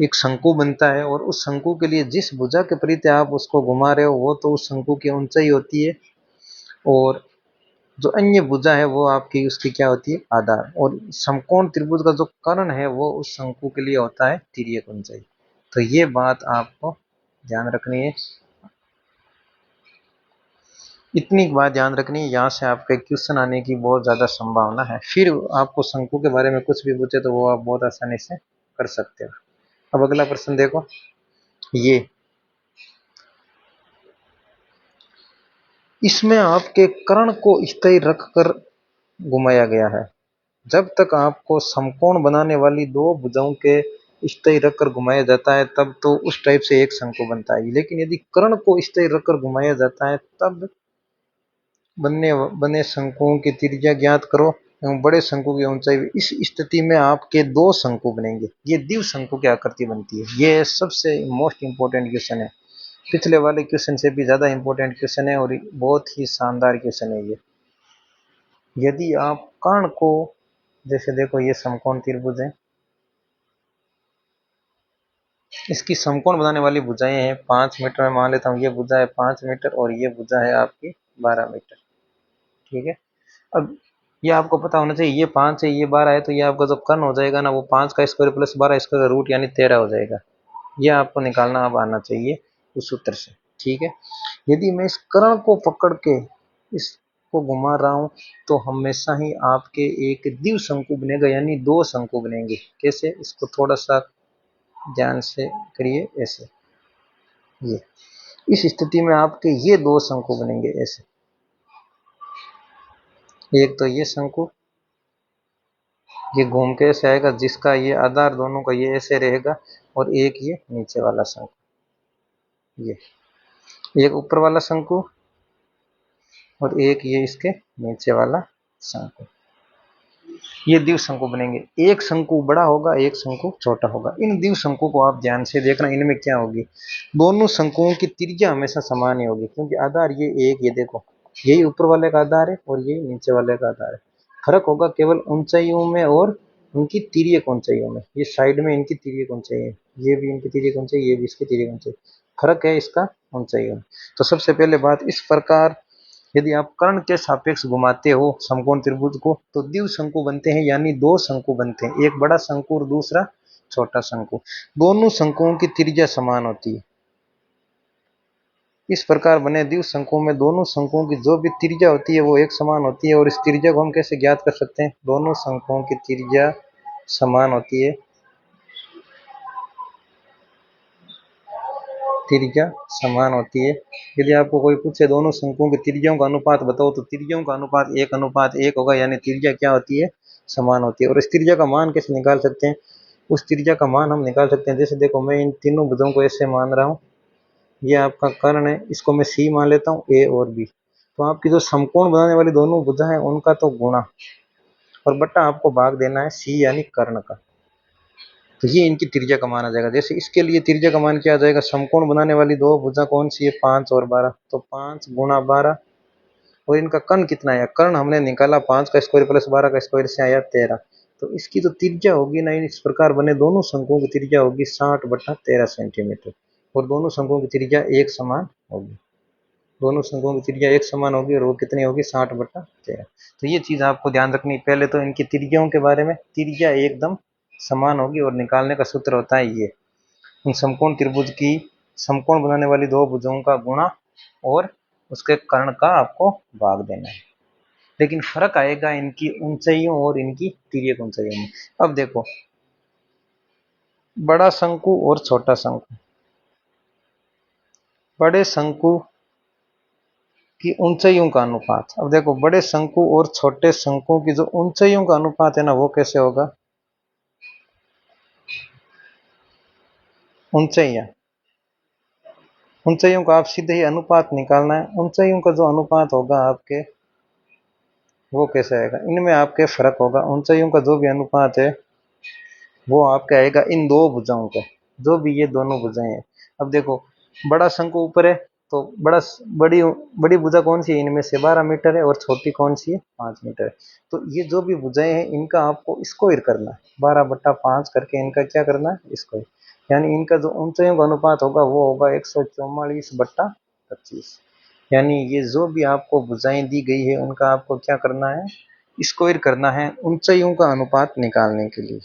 एक शंकु बनता है, और उस शंकु के लिए जिस भुजा के प्रति आप उसको घुमा रहे हो वो तो उस शंकु की ऊंचाई होती है, और जो अन्य भुजा है वो आपकी उसकी क्या होती है, आधार। और समकोण त्रिभुज का जो कर्ण है वो उस शंकु के लिए होता है तिर्यक ऊंचाई। तो ये बात आपको ध्यान रखनी है, इतनी बात ध्यान रखनी है। यहाँ से आपके क्वेश्चन आने की बहुत ज्यादा संभावना है। फिर आपको शंकु के बारे में कुछ भी पूछे तो वो आप बहुत आसानी से कर सकते हो। अब अगला प्रश्न देखो, ये इसमें आपके कर्ण को स्थिर रखकर घुमाया गया है। जब तक आपको समकोण बनाने वाली दो भुजाओं के स्थिर रखकर घुमाया जाता है तब तो उस टाइप से एक शंकु बनता है, लेकिन यदि कर्ण को स्थिर रखकर घुमाया जाता है तब बनने बने शंकुओं की त्रिज्या ज्ञात करो एवं बड़े शंकु की ऊंचाई। इस स्थिति में आपके दो शंकु बनेंगे, ये द्विव शंकु की आकृति बनती है। ये सबसे मोस्ट इंपोर्टेंट क्वेश्चन है, पिछले वाले क्वेश्चन से भी ज्यादा इंपॉर्टेंट क्वेश्चन है और बहुत ही शानदार क्वेश्चन है ये। यदि आप कर्ण को, जैसे देखो ये समकोण त्रिभुज है, इसकी समकोण बनाने वाली भुजाएं हैं 5 मीटर में मान लेता हूँ, ये भुजा है 5 मीटर और ये भुजा है आपकी 12 मीटर। ठीक है, अब ये आपको पता होना चाहिए, ये 5 है ये 12 है, तो ये आपका जो कर्ण हो जाएगा ना वो 5 का स्क्वायर प्लस 12 स्क्वायर का रूट यानी 13 हो जाएगा। ये आपको निकालना अब आना चाहिए उस सूत्र से। ठीक है, यदि मैं इस कर्ण को पकड़ के इसको घुमा रहा हूं तो हमेशा ही आपके एक द्विव शंकु बनेगा, यानी दो शंकु बनेंगे। कैसे, इसको थोड़ा सा ध्यान से करिए। ऐसे, ये इस स्थिति में आपके ये दो शंकु बनेंगे ऐसे, एक तो ये शंकु, ये घूम के ऐसे आएगा जिसका ये आधार दोनों का ये ऐसे रहेगा, और एक ये नीचे वाला शंकु, ये एक ऊपर वाला शंकु और एक ये इसके नीचे वाला शंकु, ये द्विव शंकु बनेंगे। एक शंकु बड़ा होगा एक शंकु छोटा होगा। इन द्विव शंकु को आप ध्यान से देखना, इनमें क्या होगी, दोनों शंकुओं की त्रिज्या हमेशा समान ही होगी, क्योंकि आधार ये एक, ये देखो यही ऊपर वाले का आधार है और ये नीचे वाले का आधार है। फर्क होगा केवल ऊंचाइयों में और उनकी तिर्यक ऊंचाइयों में। ये साइड में इनकी तिर्यक ऊंचाई है, ये भी इनकी तिर्यक ऊंचाई, ये भी इसकी तिर्यक ऊंचाई, फर्क है इसका ऊंचाइयों में। तो सबसे पहले बात, इस प्रकार यदि आप कर्ण के सापेक्ष घुमाते हो समकोण त्रिभुज को तो द्विव शंकु बनते हैं, यानी दो शंकु बनते हैं, एक बड़ा शंकु और दूसरा छोटा शंकु। दोनों शंकुओं की त्रिज्या समान होती है। इस प्रकार बने द्विव शंकुओं में दोनों शंकुओं की जो भी त्रिज्या होती है वो एक समान होती है। और इस त्रिज्या को हम कैसे ज्ञात कर सकते हैं, दोनों शंकुओं की त्रिज्या समान होती है, त्रिज्या समान होती है। यदि आपको कोई पूछे दोनों शंकुओं की त्रिज्याओं का अनुपात बताओ तो त्रिज्याओं का अनुपात एक होगा, यानी त्रिज्या क्या होती है, समान होती है। और इस त्रिज्या का मान कैसे निकाल सकते हैं, उस त्रिज्या का मान हम निकाल सकते हैं, जैसे देखो मैं इन तीनों भुजाओं को ऐसे मान रहा हूँ, ये आपका कर्ण है, इसको मैं सी मान लेता हूँ, ए और बी। तो आपकी जो समकोण बनाने वाली दोनों भुजा है उनका तो गुणा और बट्टा आपको भाग देना है सी यानी कर्ण का। तो ये इनकी त्रिज्या का मान आ जाएगा। जैसे इसके लिए त्रिज्या का मान क्या आ जाएगा, समकोण बनाने वाली दो भुजा कौन सी है, 5 और 12, तो 5 गुणा 12, और इनका कर्ण कितना है, कर्ण हमने निकाला 5 का स्क्वायर प्लस 12 का स्क्वायर से आया 13। तो इसकी तो त्रिज्या होगी ना, इस प्रकार बने दोनों शंकुओं की त्रिज्या होगी 60/13 सेंटीमीटर, और दोनों शंकुओं की त्रिज्या एक समान होगी। दोनों शंकुओं की त्रिज्या एक समान होगी और वो कितनी होगी, 60/13। तो ये चीज आपको ध्यान रखनी, पहले तो इनकी त्रिज्याओं के बारे में, त्रिज्या एकदम समान होगी और निकालने का सूत्र होता है ये। उन समकोण त्रिभुज की समकोण बनाने वाली दो भुजाओं का गुणा और उसके कर्ण का आपको भाग देना है। लेकिन फर्क आएगा इनकी ऊंचाइयों और इनकी तिर्यक ऊंचाइयों में। अब देखो, बड़ा शंकु और छोटा शंकु, बड़े शंकु की ऊंचाइयों का अनुपात। अब देखो, बड़े शंकु और छोटे शंकु की जो ऊंचाइयों का अनुपात है ना, वो कैसे होगा? ऊंचाइयां, ऊंचाइयों का आप सीधे ही अनुपात निकालना है। ऊंचाइयों का जो अनुपात होगा आपके, वो कैसे आएगा? इनमें आपके फर्क होगा। ऊंचाइयों का जो भी अनुपात है वो आपके आएगा इन दो भुजाओं का, जो भी ये दोनों भुजाएं हैं। अब देखो, बड़ा शंकु ऊपर है तो बड़ी बड़ी भुजा कौन सी है? इनमें से 12 मीटर है, और छोटी कौन सी है? 5 मीटर है। तो ये जो भी भुजाएं हैं इनका आपको स्क्वायर करना है, 12/5 करके इनका क्या करना है? स्क्वायर। यानी इनका जो ऊंचाइयों का अनुपात होगा वो होगा 144/25। यानी ये जो भी आपको भुजाएं दी गई है उनका आपको क्या करना है? स्क्वायर करना है ऊंचाइयों का अनुपात निकालने के लिए।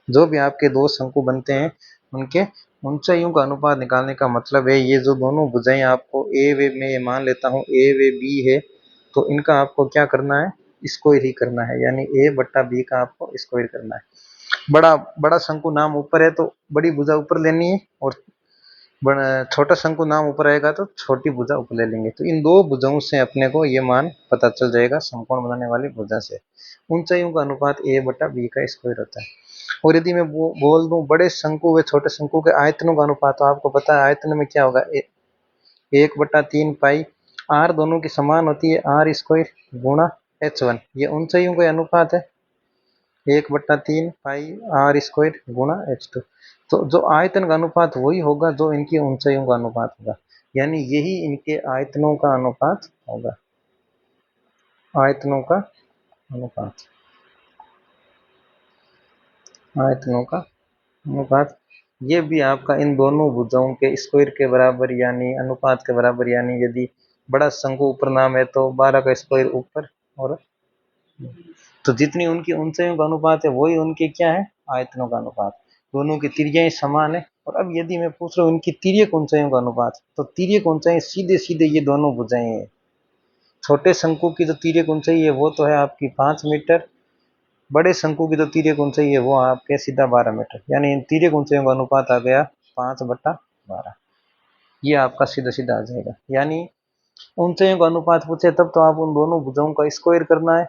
जो भी आपके दो शंकु बनते हैं उनके ऊंचाइयों का अनुपात निकालने का मतलब है, ये जो दोनों भुजाएं आपको ए वे, मैं ये मान लेता हूँ ए वे बी है, तो इनका आपको क्या करना है? स्क्वायर ही करना है। यानी ए बट्टा बी का आपको स्क्वायर करना है। बड़ा बड़ा शंकु नाम ऊपर है तो बड़ी भुजा ऊपर लेनी है, और छोटा शंकु नाम ऊपर आएगा तो छोटी भुजा ऊपर ले लेंगे। तो इन दो भुजाओं से अपने को ये मान पता चल जाएगा समकोण बनाने वाली भुजा से। ऊंचाइयों का अनुपात ए बटा बी का स्क्वायर होता है। और यदि मैं बोल दूं बड़े शंकु व छोटे शंकु के आयतनों का अनुपात, तो आपको पता है आयतन में क्या होगा? 1/3 पाई आर, दोनों की समान होती है, आर स्क्वायर गुणा h1। ये ऊंचाइयों का अनुपात है, 1/3 पाई आर स्क्वायर गुणा h2। तो जो आयतन का अनुपात वही होगा जो इनकी ऊंचाइयों का अनुपात होगा। यानी यही इनके आयतनों का अनुपात होगा, आयतनों का अनुपात, आयतनों का अनुपात। ये भी आपका इन दोनों भुजाओं के स्क्वायर के बराबर, यानी अनुपात के बराबर। यानी यदि बड़ा शंकु ऊपर नाम है तो 12 का स्क्वायर ऊपर, और तो जितनी उनकी ऊंचाइयों का अनुपात है वही उनके क्या है? आयतनों का अनुपात। दोनों की तिर्यकाएं समान है। और अब यदि मैं पूछ रहा हूँ इनकी तिर्यक ऊंचाइयों का अनुपात, तो तिर्यक ऊंचाई सीधे सीधे ये दोनों भुजाएं हैं। छोटे शंकु की जो तिर्यक ऊंचाई है वो तो है आपकी 5 मीटर, बड़े शंकु की जो तिर्यक ऊंचाई है वो आपके सीधा 12 मीटर। यानी इन तिर्यक ऊंचाइयों का अनुपात आ गया 5/12। ये आपका सीधा सीधा आ जाएगा। यानी ऊंचाइयों का अनुपात पूछे तब तो आप उन दोनों भुजाओं का स्क्वायर करना है।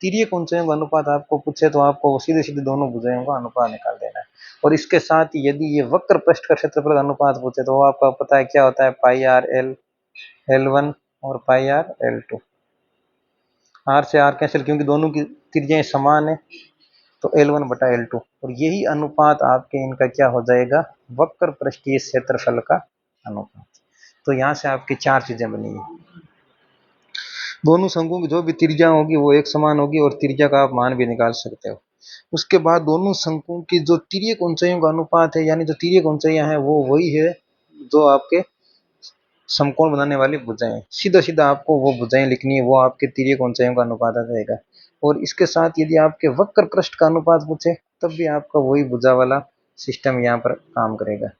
तिर्यक ऊंचाइयों का अनुपात आपको पूछे तो आपको सीधे सीधे दोनों भुजाओं का अनुपात निकाल देना है। और इसके साथ ही यदि ये वक्र पृष्ठ का क्षेत्रफल का अनुपात पूछे तो वो आपका पता है क्या होता है? पाई आर एल L1 और पाई आर L2। आर से आर कैंसिल, क्योंकि दोनों की त्रिज्याएं समान है, तो L1/L2। और यही अनुपात आपके इनका क्या हो जाएगा? वक्र पृष्ठीय क्षेत्रफल का अनुपात। तो यहाँ से आपकी चार चीजें बनी है। दोनों शंकुओं की जो भी त्रिज्या होगी वो एक समान होगी, और त्रिज्या का आप मान भी निकाल सकते हो। उसके बाद दोनों शंकुओं की जो तिर्यक ऊंचाइयों का अनुपात है, यानी जो तिर्यक ऊंचाइयां हैं वो वही है जो आपके समकोण बनाने वाली भुजाएं। सीधा सीधा आपको वो भुजाएं लिखनी है, वो आपके तिर्यक ऊंचाइयों का अनुपात आ जाएगा। और इसके साथ यदि आपके वक्र पृष्ठ का अनुपात पूछे तब भी आपका वही भुजा वाला सिस्टम यहाँ पर काम करेगा।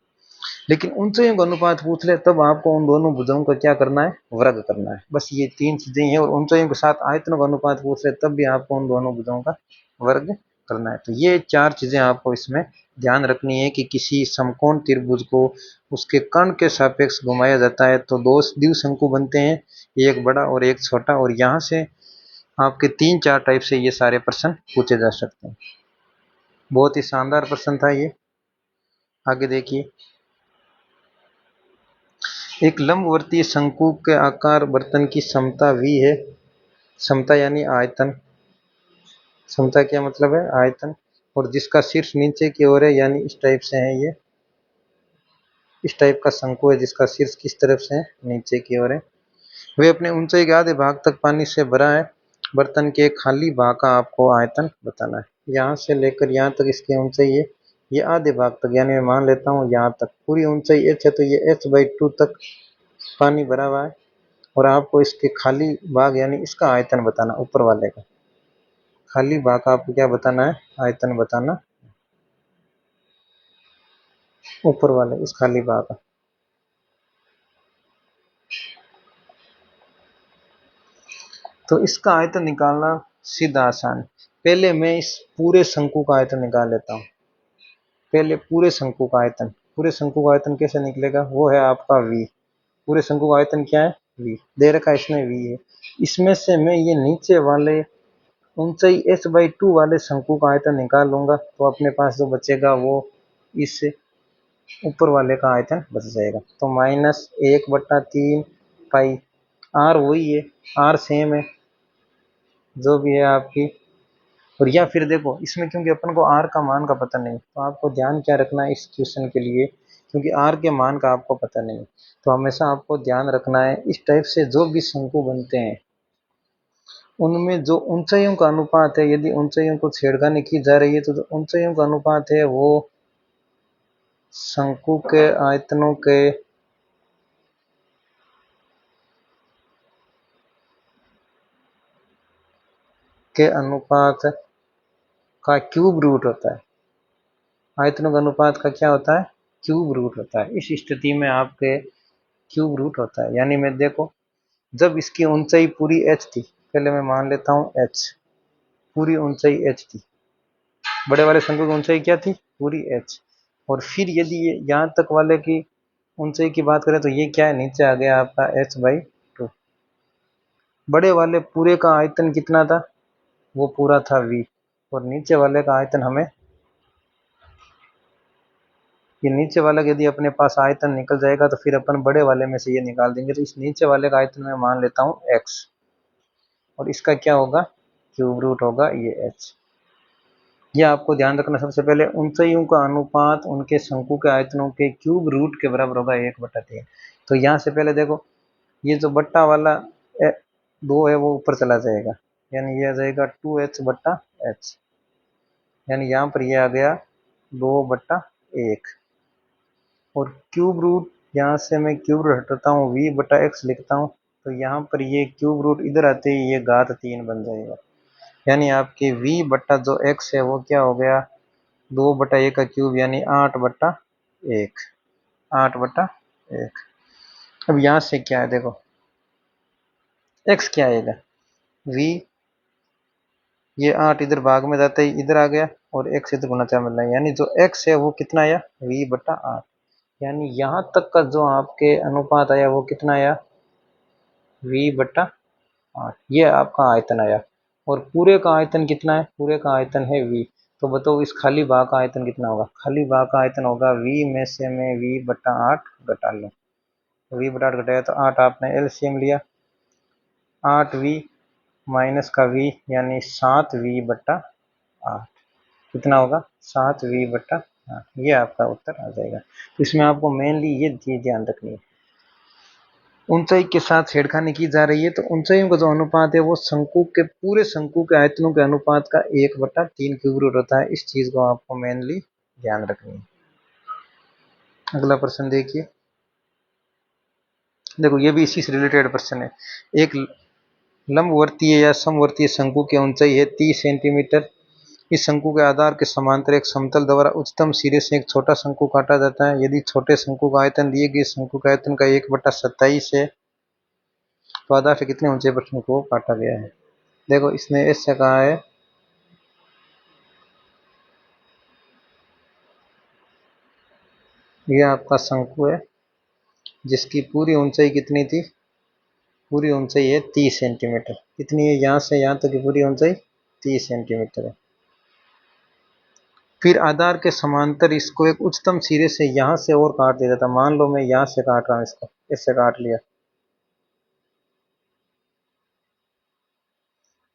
लेकिन ऊंचाइयों का अनुपात पूछ ले तब आपको उन दोनों भुजाओं का क्या करना है? वर्ग करना है। बस ये तीन चीजें हैं। और ऊंचाइयों के साथ आयतनों का अनुपात पूछ ले तब भी आपको उन दोनों भुजाओं का वर्ग करना है। तो ये चार चीजें आपको इसमें ध्यान रखनी है कि किसी समकोण त्रिभुज को उसके कर्ण के सापेक्ष घुमाया जाता है तो दो द्विशंकु बनते हैं, एक बड़ा और एक छोटा। और यहाँ से आपके 3-4 टाइप से ये सारे प्रश्न पूछे जा सकते हैं। बहुत ही शानदार प्रश्न था ये। आगे देखिए, एक लंबवर्तीय शंकु के आकार बर्तन की समता v है। समता यानी आयतन, समता क्या मतलब है? आयतन। और जिसका शीर्ष नीचे की ओर है, यानी इस टाइप से है ये, इस टाइप का शंकु है जिसका शीर्ष किस तरफ से है? नीचे की ओर है। वे अपने ऊंचाई के आधे भाग तक पानी से भरा है। बर्तन के खाली भाग का आपको आयतन बताना है। यहाँ से लेकर यहाँ तक इसकी ऊंचाई है, ये आधे भाग तक, यानी मैं मान लेता हूँ यहाँ तक पूरी ऊंचाई h है, तो ये h/2 तक पानी भरा हुआ है। और आपको इसके खाली भाग यानी इसका आयतन बताना, ऊपर वाले का खाली भाग का आपको क्या बताना है? आयतन बताना। ऊपर वाले इस खाली भाग का। तो इसका आयतन निकालना सीधा आसान। पहले मैं इस पूरे शंकु का आयतन निकाल लेता हूँ। पहले पूरे शंकु का आयतन, पूरे शंकु का आयतन कैसे निकलेगा, वो है आपका v। पूरे शंकु का आयतन क्या है, v दे रखा है इसमें, v है। इसमें से मैं ये नीचे वाले ऊंचाई h/2 वाले शंकु का आयतन निकाल लूंगा, तो अपने पास जो बचेगा वो इस ऊपर वाले का आयतन बच जाएगा। तो -1/3 पाई, r वही है, r सेम है जो भी है आपकी। और या फिर देखो इसमें, क्योंकि अपन को r का मान का पता नहीं, तो आपको ध्यान क्या रखना है इस क्वेश्चन के लिए, क्योंकि r के मान का आपको पता नहीं, तो हमेशा आपको ध्यान रखना है इस टाइप से जो भी शंकु बनते हैं उनमें जो ऊंचाइयों का अनुपात है, यदि ऊंचाइयों को छेड़खानी की जा रही है तो जो ऊंचाइयों का अनुपात है वो शंकु के आयतनों के अनुपात का क्यूब रूट होता है। आयतनों का अनुपात का क्या होता है, क्यूब रूट होता है। इस स्थिति में आपके क्यूब रूट होता है। यानी मैं देखो, जब इसकी ऊंचाई पूरी h थी, पहले मैं मान लेता हूँ h, पूरी ऊंचाई h थी, बड़े वाले शंकु की ऊंचाई क्या थी, पूरी h। और फिर यदि ये यहाँ तक वाले की ऊंचाई की बात करें तो ये क्या है, नीचे आ गया आपका h/2। बड़े वाले पूरे का आयतन कितना था, वो पूरा था v, और नीचे वाले का आयतन हमें, ये नीचे वाला यदि अपने पास आयतन निकल जाएगा तो फिर अपन बड़े वाले में से ये निकाल देंगे। तो इस नीचे वाले का आयतन मैं मान लेता हूँ x, और इसका क्या होगा, क्यूब रूट होगा ये h। ये आपको ध्यान रखना, सबसे पहले ऊंचाइयों का अनुपात उनके शंकु के आयतनों के क्यूब रूट के बराबर होगा 1/3। तो यहाँ से पहले देखो, ये जो बट्टा वाला 2 है वो ऊपर चला जाएगा, यानी ये आ जाएगा 2h/h, यानी यहाँ पर ये आ गया 2/1। और क्यूब रूट, यहाँ से मैं क्यूब रूट हटाता हूँ, v/x लिखता हूँ, तो यहाँ पर ये क्यूब रूट इधर आते ही ये घात 3 बन जाएगा। यानी आपके v/जो x है वो क्या हो गया, 2/1 का क्यूब, यानी 8/1, 8/1। अब यहाँ से क्या है देखो, x क्या आएगा, v, ये 8 इधर भाग में जाता है इधर आ गया, और x इधर गुना चार मिलना है, यानी जो x है वो कितना आया, v/8। यानी यहाँ तक का जो आपके अनुपात आया वो कितना आया, v/8। ये आपका आयतन आया। और पूरे का आयतन कितना है, पूरे का आयतन है v। तो बताओ इस खाली भाग का आयतन कितना होगा, खाली भाग का आयतन होगा v में से मैं v/8 घटा लूँ, v/8 घटाया तो 8 आपने एलसीएम लिया, 8v माइनस का v, यानी 7v/8, कितना होगा, 7v/8। ये आपका उत्तर आ जाएगा। तो इसमें आपको मेनली ये चीज ध्यान रखनी है, ऊंचाई के साथ छेड़खानी की जा रही है तो ऊंचाइयों का जो अनुपात है वो शंकु के, पूरे शंकु के आयतनों के अनुपात का 1/3 क्यूब रूट होता है। इस चीज को आपको मेनली ध्यान रखनी है। अगला प्रश्न देखिए, देखो ये भी इसी से रिलेटेड प्रश्न है। एक लंबवर्तीय या समवर्तीय शंकु की ऊंचाई है 30 सेंटीमीटर। इस शंकु के आधार के समांतर एक समतल द्वारा उच्चतम सिरे से एक छोटा शंकु काटा जाता है। यदि छोटे शंकु का आयतन दिए गए शंकु के आयतन का 1/27 है तो आधार से कितने ऊंचे पर शंकु को काटा गया है। देखो इसने ऐसे कहा है, ये आपका शंकु है जिसकी पूरी ऊंचाई कितनी थी, पूरी ऊंचाई है 30 सेंटीमीटर। कितनी है, यहाँ से यहाँ तक की पूरी ऊंचाई 30 सेंटीमीटर है। फिर आधार के समांतर इसको एक उच्चतम सिरे से यहाँ से और काट दिया जाता। मान लो मैं यहाँ से काट रहा हूँ, इसको इससे काट लिया,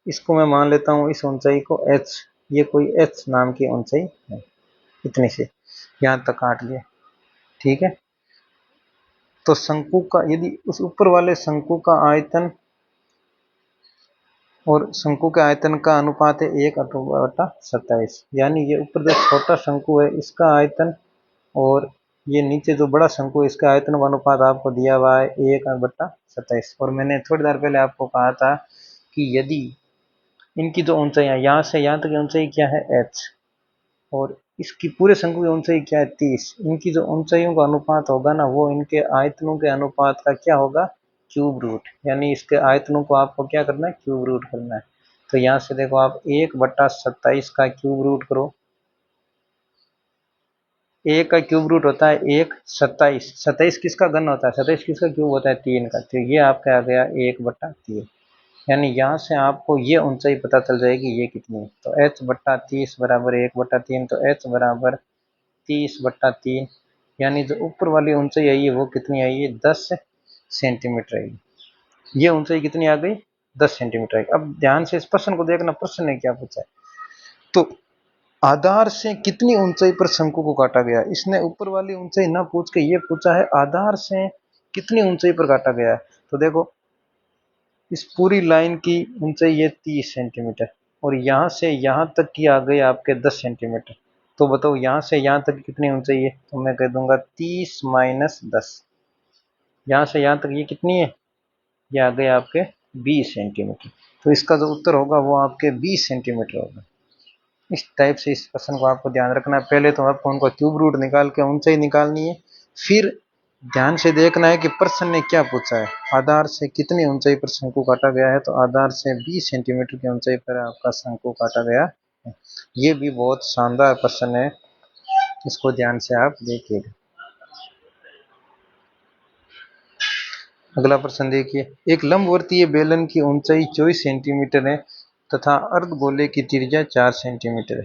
इसको मैं मान लेता हूँ इस ऊंचाई को h, ये कोई h नाम की ऊंचाई है, इतनी से यहाँ तक काट लिया, ठीक है। तो शंकु का, यदि उस ऊपर वाले शंकु का आयतन और शंकु के आयतन का अनुपात है 1/27, यानी ये ऊपर जो छोटा शंकु है इसका आयतन और ये नीचे जो बड़ा शंकु है इसका आयतन का अनुपात आपको दिया हुआ है 1/27। और मैंने थोड़ी देर पहले आपको कहा था कि यदि इनकी जो ऊंचाई है यहाँ से यहाँ तक की ऊंचाई क्या है h, और इसकी पूरे शंकु की ऊंचाई क्या है 30, इनकी जो ऊंचाइयों का अनुपात होगा ना वो इनके आयतनों के अनुपात का क्या होगा क्यूब रूट, यानी इसके आयतनों को आपको क्या करना है क्यूब रूट करना है। तो यहाँ से देखो आप 1/27 का क्यूब रूट करो, एक का क्यूब रूट होता है 1, 27, 27 किसका घन होता है, 27 किसका क्यूब होता है 3 का, तो ये आपका आ गया 1/3, यानी यहाँ से आपको ये ऊंचाई पता चल जाएगी ये कितनी है। तो h/30 बराबर 1/3, तो h बराबर 30/3, यानी जो ऊपर वाली ऊंचाई आई है वो कितनी आई है 10 सेंटीमीटर आई। ये ऊंचाई कितनी आ गई 10 सेंटीमीटर आई। अब ध्यान से इस प्रश्न को देखना, प्रश्न ने क्या पूछा है, तो आधार से कितनी ऊंचाई पर शंकु को काटा गया, इसने ऊपर वाली ऊंचाई ना पूछ के ये पूछा है आधार से कितनी ऊंचाई पर काटा गया है। तो देखो इस पूरी लाइन की ऊंचाई ये 30 सेंटीमीटर और यहां से यहां तक की आ गई आपके 10 सेंटीमीटर। तो बताओ यहां से यहां तक कितनी ऊंचाई है, तो मैं कह दूंगा 30 माइनस 10, यहां से यहां तक ये कितनी है, ये आ गए आपके 20 सेंटीमीटर। तो इसका जो उत्तर होगा वो आपके 20 सेंटीमीटर होगा। इस टाइप से इस प्रश्न को आपको ध्यान रखना है। पहले तो आपको उनका क्यूब रूट निकाल के ऊंचाई निकालनी है, फिर ध्यान से देखना है कि प्रश्न ने क्या पूछा है, आधार से कितनी ऊंचाई पर शंकु काटा गया है, तो आधार से 20 सेंटीमीटर की ऊंचाई पर आपका शंकु काटा गया है। ये भी बहुत शानदार प्रश्न है, इसको ध्यान से आप देखिएगा। अगला प्रश्न देखिए, एक लंबवर्तीय बेलन की ऊंचाई 24 सेंटीमीटर है तथा अर्धगोले की त्रिज्या 4 सेंटीमीटर है।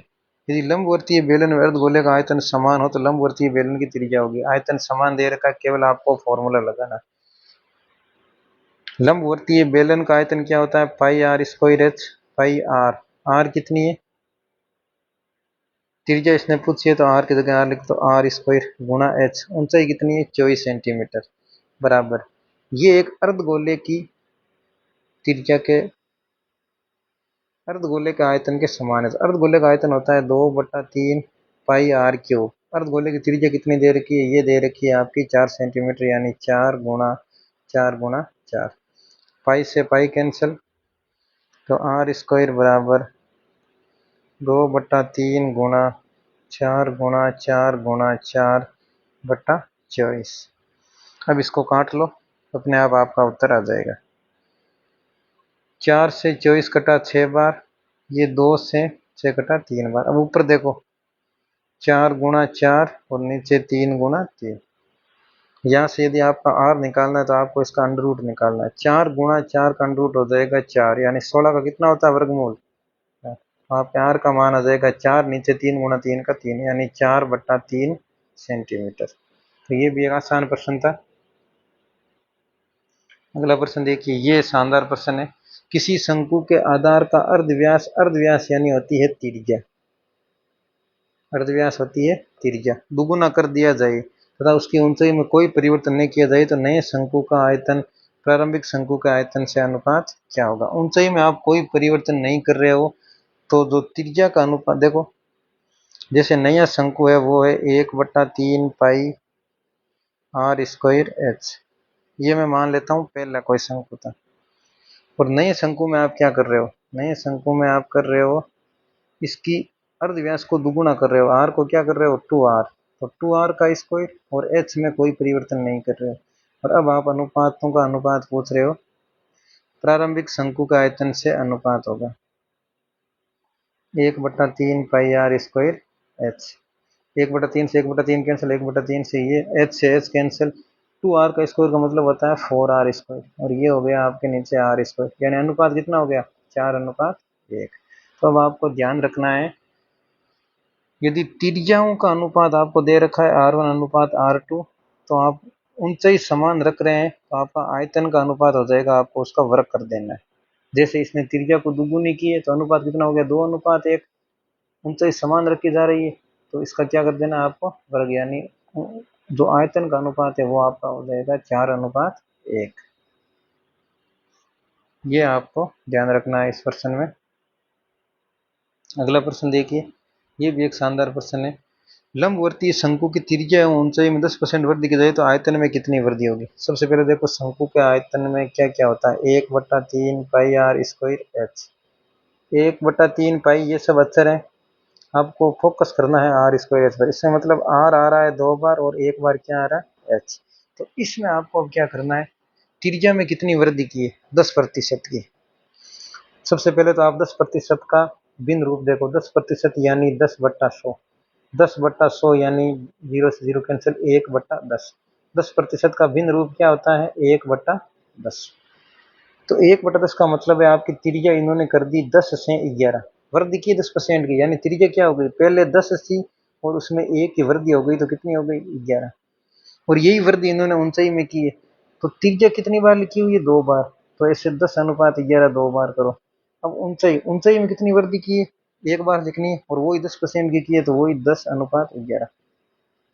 यदि लंबवर्तीय बेलन और अर्धगोले का आयतन समान हो तो लंबवर्तीय बेलन की त्रिज्या होगी। आयतन समान दे रखा, केवल आपको फॉर्मूला लगाना। लंबवर्तीय बेलन का आयतन क्या होता है pi r square h, pi r, r कितनी है, त्रिज्या इसने पूछी है तो आर की जगह आर लिख दो, आर स्क्वायर गुणा एच, ऊंचाई कितनी है 24 सेंटीमीटर, बराबर ये एक अर्धगोले की त्रिज्या के अर्धगोले के आयतन के समान है। अर्धगोले का आयतन होता है 2/3 पाई आर क्यूब। अर्धगोले की त्रिज्या कितनी दे रखी है, ये दे रखी है आपकी 4 सेंटीमीटर, यानी 4 गुणा 4 पाई से पाई कैंसिल, तो आर स्क्वायर बराबर 2/3 गुणा 4 गुणा 4 गुणा 4/24। अब इसको काट लो, अपने आप आपका उत्तर आ जाएगा। 4 से 24 कटा 6 बार, ये 2 से 6 कटा 3 बार। अब ऊपर देखो 4 गुणा 4 और नीचे 3 गुणा 3। यहाँ से यदि आपका आर निकालना है तो आपको इसका अंडर रूट निकालना है। 4 गुणा 4 का अंडर रूट हो जाएगा 4, यानी 16 का कितना होता है वर्गमूल, आपके आर का मान आ जाएगा 4, नीचे 3 गुणा 3 का 3, यानी 4/3 सेंटीमीटर। तो ये भी एक आसान प्रश्न था। अगला प्रश्न देखिए, ये शानदार प्रश्न है। किसी शंकु के आधार का अर्धव्यास, अर्धव्यास यानी होती है त्रिज्या, अर्धव्यास होती है त्रिज्या, दुगुना कर दिया जाए तथा उसकी ऊंचाई में कोई परिवर्तन नहीं किया जाए तो नए शंकु का आयतन प्रारंभिक शंकु के आयतन से अनुपात क्या होगा। ऊंचाई में आप कोई परिवर्तन नहीं कर रहे हो तो जो त्रिज्या का अनुपात देखो, जैसे नया शंकु है वो है 1/3 पाई आर स्क्वायर एच, ये मैं मान लेता हूँ पहला कोई शंकु था। और नए शंकु में आप क्या कर रहे हो, नए शंकु में आप कर रहे हो इसकी अर्धव्यास को दुगुना कर रहे हो, आर को क्या कर रहे हो 2r, तो 2r का स्क्वायर, और एच में कोई परिवर्तन नहीं कर रहे हो। और अब आप अनुपातों का अनुपात पूछ रहे हो, प्रारंभिक शंकु का आयतन से अनुपात होगा 1/3 पाई आर स्क्वायर एच, 1/3 से 1/3 कैंसिल, 1/3 से ये एच से एच कैंसिल, 2r का स्क्वायर का मतलब होता है 4r स्क्वायर, और ये हो गया आपके नीचे आर स्क्वायर, यानी अनुपात कितना हो गया 4:1। तो अब आपको ध्यान रखना है, यदि त्रिज्याओं का अनुपात आपको दे रखा है R1:R2, तो आप ऊंचाई समान रख रहे हैं तो आपका आयतन का अनुपात हो जाएगा, आपको उसका वर्ग कर देना है। जैसे इसने त्रिज्या को दुगुनी की है तो अनुपात कितना हो गया 2:1, ऊंचाई समान रखी जा रही है तो इसका क्या कर देना है आपको वर्ग, यानी जो आयतन का अनुपात है वो आपका हो जाएगा 4:1। ये आपको ध्यान रखना है इस प्रश्न में। अगला प्रश्न देखिए, ये भी एक शानदार प्रश्न है। लंबवर्तीय शंकु की त्रिज्या एवं ऊंचाई में 10% वृद्धि की जाए तो आयतन में कितनी वृद्धि होगी। सबसे पहले देखो शंकु के आयतन में क्या क्या होता है, 1/3 पाई आर स्क्वायर एच, 1/3 पाई ये सब अक्षर है, आपको फोकस करना है आर स्क्वायर एच पर। इससे मतलब आर आ रहा है 2 बार और 1 बार क्या आ रहा है एच। तो इसमें आपको अब क्या करना है, त्रिज्या में कितनी वृद्धि की है, 10% की। सबसे पहले तो आप 10% का भिन्न रूप देखो, 10% यानी 10/100, 10/100 यानी 0 से 0 कैंसिल, 1/10। 10% का भिन्न रूप क्या होता है, 1/10। तो 1/10 का मतलब है आपकी त्रिज्या इन्होंने कर दी 10 से 11, वृद्धि की 10% की, यानी त्रिज्या क्या हो गई, पहले 10 थी और उसमें 1 की वृद्धि हो गई तो कितनी हो गई, 11। और यही वृद्धि इन्होंने ऊंचाई में की है। तो त्रिज्या कितनी बार लिखी हुई है, 2 बार। तो ऐसे 10/11 2 बार करो। अब ऊंचाई, ऊंचाई में कितनी वृद्धि की है, 1 बार लिखनी है और वही 10% की है तो वही 10/11।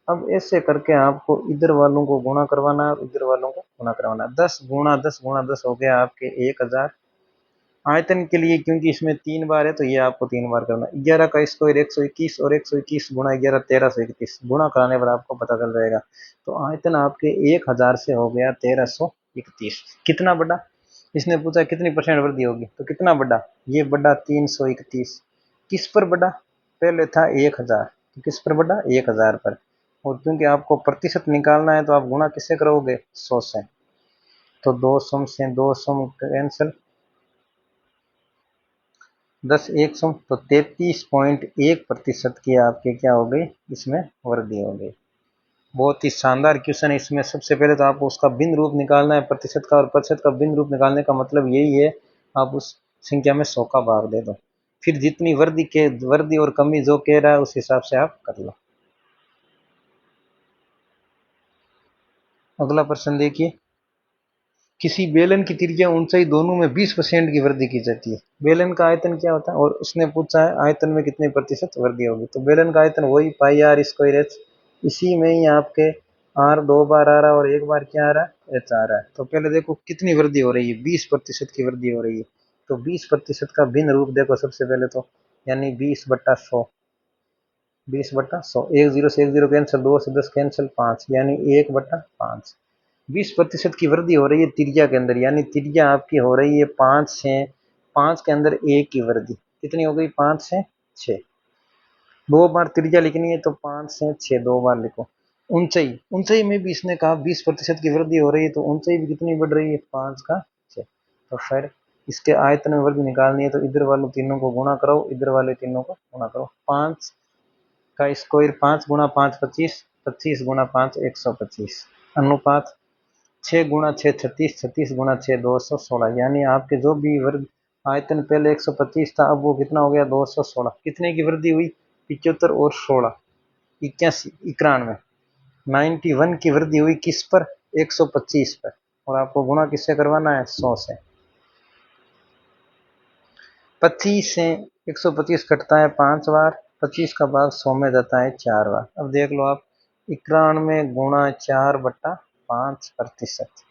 अब ऐसे करके आपको इधर वालों को गुणा करवाना है और इधर वालों को गुणा करवाना है। 10 × 10 × 10 हो गया आपके 1000। आयतन के लिए क्योंकि इसमें 3 बार है तो ये आपको 3 बार करना है। 11 का स्क्वायर 121 और 121 गुणा 11 1331, गुणा कराने पर आपको पता चल जाएगा। तो आयतन आपके 1000 से हो गया 1331। कितना बढ़ा, इसने पूछा कितनी परसेंट वृद्धि होगी, तो कितना बढ़ा, ये बढ़ा 331। किस पर बढ़ा, पहले था 1000, तो किस पर बढ़ा, 1000 पर। और क्योंकि आपको प्रतिशत निकालना है तो आप गुणा किससे करोगे, 100 से। तो 200 से 200 कैंसिल, 10 1 सौ, तो 33.1% की आपके क्या हो गई, इसमें वृद्धि हो गई। बहुत ही शानदार क्वेश्चन है। इसमें सबसे पहले तो आपको उसका भिन्न रूप निकालना है प्रतिशत का, और प्रतिशत का भिन्न रूप निकालने का मतलब यही है, आप उस संख्या में 100 का भाग दे दो, फिर जितनी वृद्धि और कमी जो कह रहा है उस हिसाब से आप कर लो। अगला प्रश्न देखिए, किसी बेलन की त्रिज्या ऊंचाई दोनों में 20% की वृद्धि की जाती है। बेलन का आयतन क्या होता है, और उसने पूछा है आयतन में कितने प्रतिशत वृद्धि होगी। तो बेलन का आयतन वही पाई आर स्क्वायर एच, इसी में ही आपके आर 2 बार आ रहा है और 1 बार क्या आ रहा है, एच आ रहा है। तो पहले देखो कितनी वृद्धि हो रही है, 20% की वृद्धि हो रही है। तो 20% का भिन्न रूप देखो सबसे पहले तो, यानी 20/100, 20/100, 1 0 से 1 0 कैंसिल, 2 से 10 कैंसिल, 5 यानी 1/5। 20% की वृद्धि हो रही है त्रिज्या के अंदर, यानी त्रिज्या आपकी हो रही है 5 से, 5 के अंदर 1 की वृद्धि कितनी हो गई, 5 से 6। 2 बार त्रिज्या लिखनी है तो 5 से 6 2 बार लिखो। ऊंचाई, ऊंचाई में भी इसने कहा 20% की वृद्धि हो रही है, तो ऊंचाई भी कितनी बढ़ रही है, 5 का 6। तो फिर इसके आयतन में वृद्धि निकालनी है तो इधर वालों तीनों को गुणा करो, इधर वाले तीनों को गुणा करो। 5 का स्क्वायर 5 × 5 25, 25 × 5 125, अनुपात 6 × 6 36, 36 × 6 216, यानी आपके जो भी वर्ग आयतन पहले 125 था अब वो कितना हो गया, 216। कितने की वृद्धि हुई, 75 और 16 81 91, 91 की वृद्धि हुई किस पर, 125 पर। और आपको गुणा किससे करवाना है, 100 से। 25 से 125 कटता है 5 बार, 25 का भाग 100 में जाता है 4 बार। अब देख लो आप, 91 × 4/5%,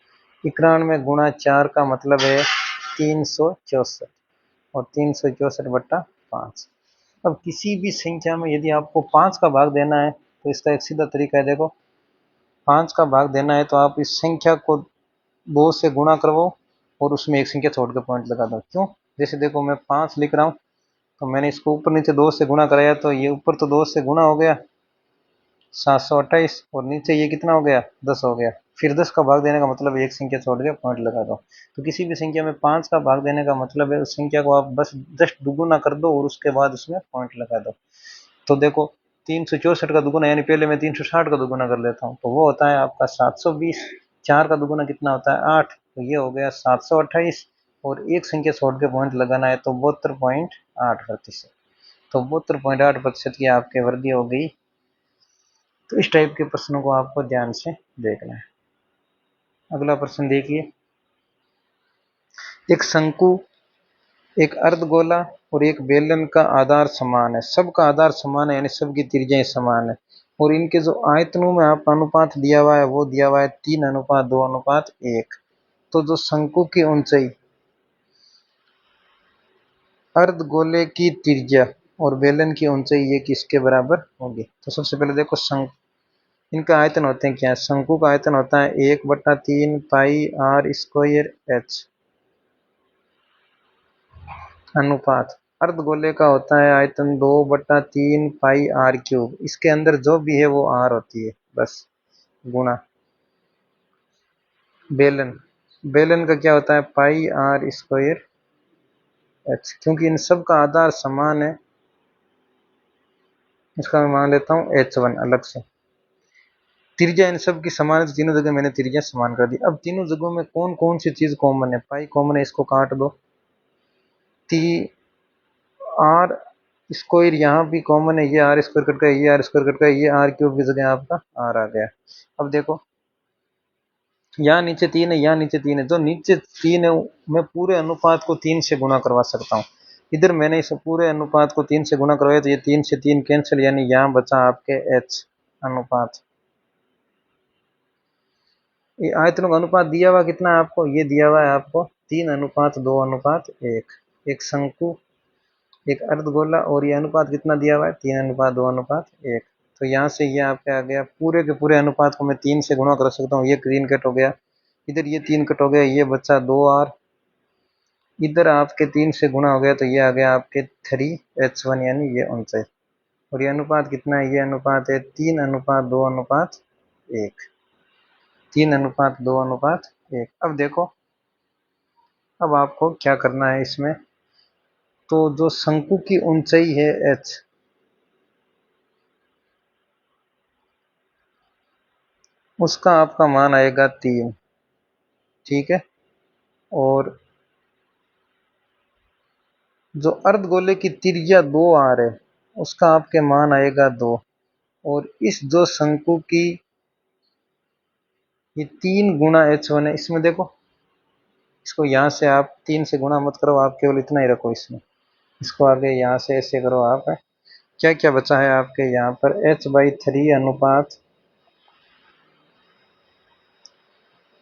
91 × 4 का मतलब है 364, और 364/5। अब किसी भी संख्या में यदि आपको 5 का भाग देना है तो इसका एक सीधा तरीका है, देखो 5 का भाग देना है तो आप इस संख्या को 2 से गुणा करवाओ और उसमें एक संख्या छोड़ के पॉइंट लगा दो। क्यों, जैसे देखो मैं 5 लिख रहा हूँ तो मैंने इसको ऊपर नीचे 2 से गुणा कराया, तो ये ऊपर तो 2 से गुणा हो गया 728, और नीचे ये कितना हो गया, 10 हो गया। फिर 10 का भाग देने का मतलब एक संख्या छोड़ के पॉइंट लगा दो। तो किसी भी संख्या में 5 का भाग देने का मतलब है उस संख्या को आप बस जस्ट दुगुना कर दो और उसके बाद उसमें पॉइंट लगा दो। तो देखो 364 का दुगुना, यानी पहले मैं 360 का दुगुना कर लेता हूँ, तो वो होता है आपका 720। 4 का दुगुना कितना होता है, 8, तो ये हो गया 728, और एक संख्या छोड़ के पॉइंट लगाना है तो 72.8%। तो 72.8% की आपके वृद्धि हो गई। तो इस टाइप के प्रश्नों को आपको ध्यान से देखना है। अगला प्रश्न देखिए, एक शंकु, एक अर्धगोला और एक बेलन का आधार समान है, सबका आधार समान है यानी सबकी त्रिज्याएं समान है, और इनके जो आयतनों में आपका अनुपात दिया हुआ है वो दिया हुआ है 3:2:1। तो जो शंकु की ऊंचाई, अर्धगोले की त्रिज्या और बेलन की ऊंचाई ये किसके बराबर होगी। तो सबसे पहले देखो शंकु, इनका आयतन होते हैं क्या, शंकु का आयतन होता है 1/3 पाई आर स्क्वायर एच, अनुपात अर्धगोले का होता है आयतन 2/3 पाई आर क्यूब। इसके अंदर जो भी है वो आर होती है बस, गुणा बेलन। बेलन का क्या होता है पाई आर स्क्वायर एच। क्योंकि इन सब का आधार समान है, इसका मैं मान लेता हूँ H1 अलग से। त्रिज्या इन सब की समान है तो तीनों जगह मैंने त्रिज्या समान कर दी। अब तीनों जगहों में कौन कौन सी चीज कॉमन है, पाई कॉमन है, इसको काट दो। टी आर स्क्वायर यहाँ भी कॉमन है, ये आर स्क्वायर कट गया, ये आर स्क्वायर कट गया, ये आर क्यूब की जगह आपका आर आ गया। अब देखो यहाँ नीचे 3 है, यहाँ नीचे 3 है, जो नीचे 3 है मैं पूरे अनुपात को 3 से गुणा करवा सकता हूँ। इधर मैंने इस पूरे अनुपात को 3 से गुणा करवाया तो ये 3 से 3 कैंसिल, यानी यहाँ बचा आपके एच अनुपात। ये आयतनों का अनुपात दिया हुआ कितना है आपको, ये दिया हुआ है आपको 3:2:1। एक शंकु, एक अर्धगोला, और ये अनुपात कितना दिया हुआ है 3:2:1। तो यहाँ से ये आपके आ गया, पूरे के पूरे अनुपात को मैं 3 से गुणा कर सकता हूँ। ये 3 कट हो गया, इधर ये 3 कट हो गया, ये बचा 2R, इधर आपके 3 से गुणा हो गया तो ये आ गया आपके 3H1, यानी ये ऊंचाई। और ये अनुपात कितना है, ये अनुपात है 3:2:1। 3:2:1। अब देखो, अब आपको क्या करना है इसमें, तो जो शंकु की ऊंचाई है h, उसका आपका मान आएगा 3, ठीक है। और जो अर्धगोले की त्रिज्या 2R है उसका आपके मान आएगा 2। और इस जो शंकु की ये 3 × H1 है, इसमें देखो, इसको यहाँ से आप 3 से गुणा मत करो, आप केवल इतना ही रखो इसमें, इसको आगे यहाँ से ऐसे करो आप। क्या क्या बचा है आपके यहाँ पर, H/3 अनुपात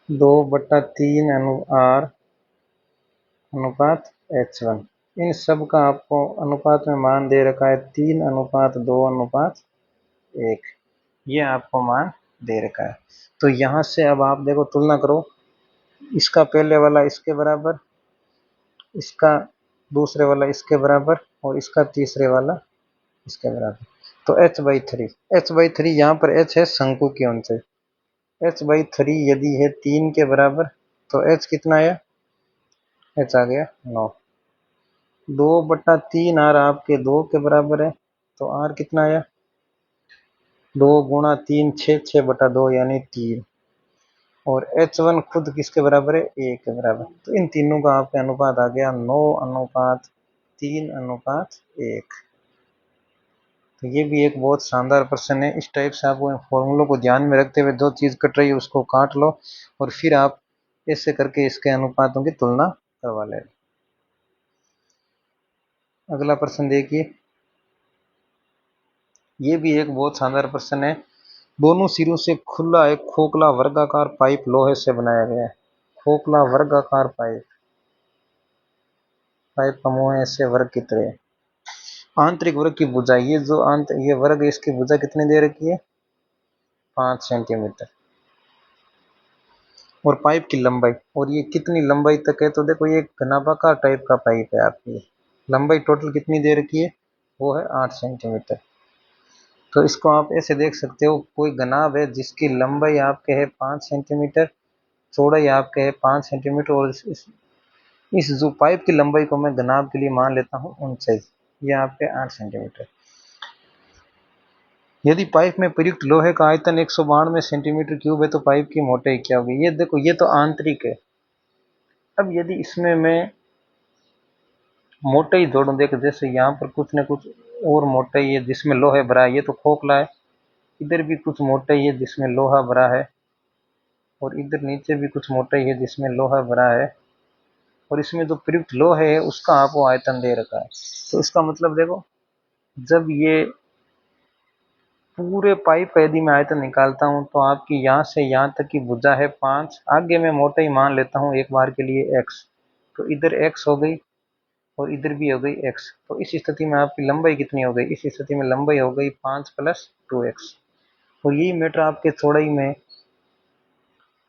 2/3 R अनुपात H1। इन सब का आपको अनुपात में मान दे रखा है 3:2:1। ये आपको मान दे रखा है। तो यहाँ से अब आप देखो, तुलना करो, इसका पहले वाला इसके बराबर, इसका दूसरे वाला इसके बराबर, और इसका तीसरे वाला इसके बराबर। तो H/3, H/3 यहाँ पर H है शंकु की ऊंचाई, H/3 यदि है 3 के बराबर तो H कितना है, H आ गया 9। 2/3 R आपके 2 के बराबर है, तो R कितना आया, 2 × 3 6, 6/2 यानी 3। और H1 खुद किसके बराबर है, 1 के बराबर। तो इन तीनों का आपका अनुपात आ गया 9:3:1। तो ये भी एक बहुत शानदार प्रश्न है। इस टाइप से आपको फॉर्मूलों को ध्यान में रखते हुए जो चीज़ कट रही है उसको काट लो, और फिर आप ऐसे करके इसके अनुपातों की तुलना करवा लें। अगला प्रश्न देखिए, ये भी एक बहुत शानदार प्रश्न है। दोनों सिरों से खुला एक खोखला वर्गाकार पाइप लोहे से बनाया गया है। खोखला वर्गाकार पाइप, पाइप का मुंह है ऐसे वर्ग की तरह। आंतरिक वर्ग की भुजा, ये जो ये वर्ग है इसकी भुजा कितनी दे रखी है, 5 सेंटीमीटर। और पाइप की लंबाई, और ये कितनी लंबाई तक है, तो देखो ये घनाभाकार टाइप का पाइप है आपकी। लंबाई टोटल कितनी दे रखी है, वो है 8 सेंटीमीटर। तो इसको आप ऐसे देख सकते हो, कोई घनाभ है जिसकी लंबाई आपके है 5 सेंटीमीटर, चौड़ाई आपके है 5 सेंटीमीटर, और इस जो पाइप की लंबाई को मैं घनाभ के लिए मान लेता हूँ ऊंचाई, ये आपके 8 सेंटीमीटर। यदि पाइप में प्रयुक्त लोहे का आयतन 192 सेंटीमीटर क्यूब है तो पाइप की मोटाई क्या होगी। ये देखो, ये तो आंतरिक है। अब यदि इसमें मैं मोटाई जोड़ूं, देखो जैसे यहाँ पर कुछ न कुछ और मोटाई है जिसमें लोहा भरा है, ये तो खोखला है। इधर भी कुछ मोटाई है जिसमें लोहा भरा है, और इधर नीचे भी कुछ मोटाई है जिसमें लोहा भरा है, और इसमें जो प्रयुक्त लोहे है उसका आपको आयतन दे रखा है। तो इसका मतलब देखो, जब ये पूरे पाइप का यदि मैं आयतन निकालता हूँ तो आपकी यहाँ से यहाँ तक की भुजा है 5, आगे मैं मोटाई मान लेता हूँ एक बार के लिए x, तो इधर x हो गई और इधर भी हो गई x। तो इस स्थिति में आपकी लंबाई कितनी हो गई, इस स्थिति में लंबाई हो गई 5 + 2x। और यही मैटर आपके चौड़ाई में,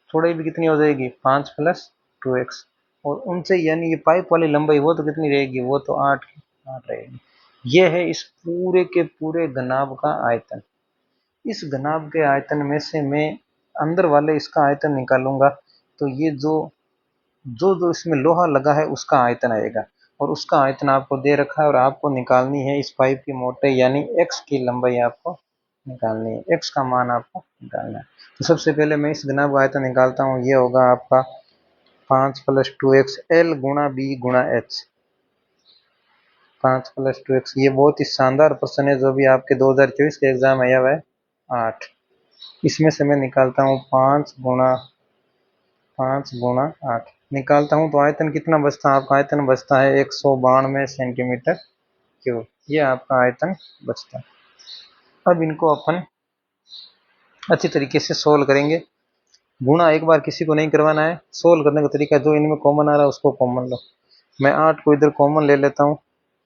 चौड़ाई भी कितनी हो जाएगी, 5 + 2x। और ऊंचाई यानी ये पाइप वाली लंबाई वो तो कितनी रहेगी, वो तो 8। 8 रहेगी। ये है इस पूरे के पूरे घनाभ का आयतन। इस घनाभ के आयतन में से मैं अंदर वाले इसका आयतन निकालूंगा, तो ये जो जो जो इसमें लोहा लगा है उसका आयतन आएगा, और उसका आयतन आपको दे रखा है, और आपको निकालनी है इस पाइप की मोटाई यानी एक्स की लंबाई आपको निकालनी है, एक्स का मान आपको निकालना है। तो सबसे पहले मैं इस घनाभ का आयतन निकालता हूँ। ये होगा आपका 5 + 2x L गुणा बी गुणा एच। 5 + 2x, ये बहुत ही शानदार प्रश्न है जो भी आपके 2024 के एग्जाम में आया हुआ है। 8, इसमें से मैं निकालता हूँ 5 × 8 निकालता हूँ, तो आयतन कितना बचता है आपका? आयतन बचता है 192 सेंटीमीटर क्यूब। ये आपका आयतन बचता है। अब इनको अपन अच्छी तरीके से सोल्व करेंगे। गुणा एक बार किसी को नहीं करवाना है, सोल्व करने का तरीका जो इनमें कॉमन आ रहा है उसको कॉमन लो। मैं 8 को इधर कॉमन ले लेता हूँ,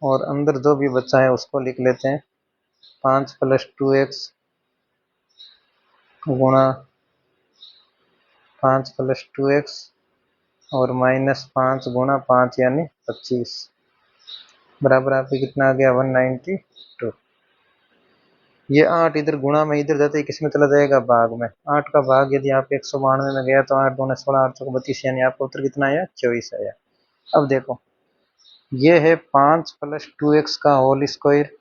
और अंदर जो भी बचा है उसको लिख लेते हैं। 5 + 2x गुणा 5 + 2x और -5 गुणा 5 यानी 25 बराबर आपके कितना आ गया? 192। ये 8 इधर गुणा में इधर जाते ही किस में चला जाएगा? भाग में। 8 का भाग यदि आप 192 में गया तो 8 दूने 16, 8 चौके 32, यानी आपका उत्तर कितना आया? 24 आया। अब देखो, ये है 5 + 2x का होल स्क्वायर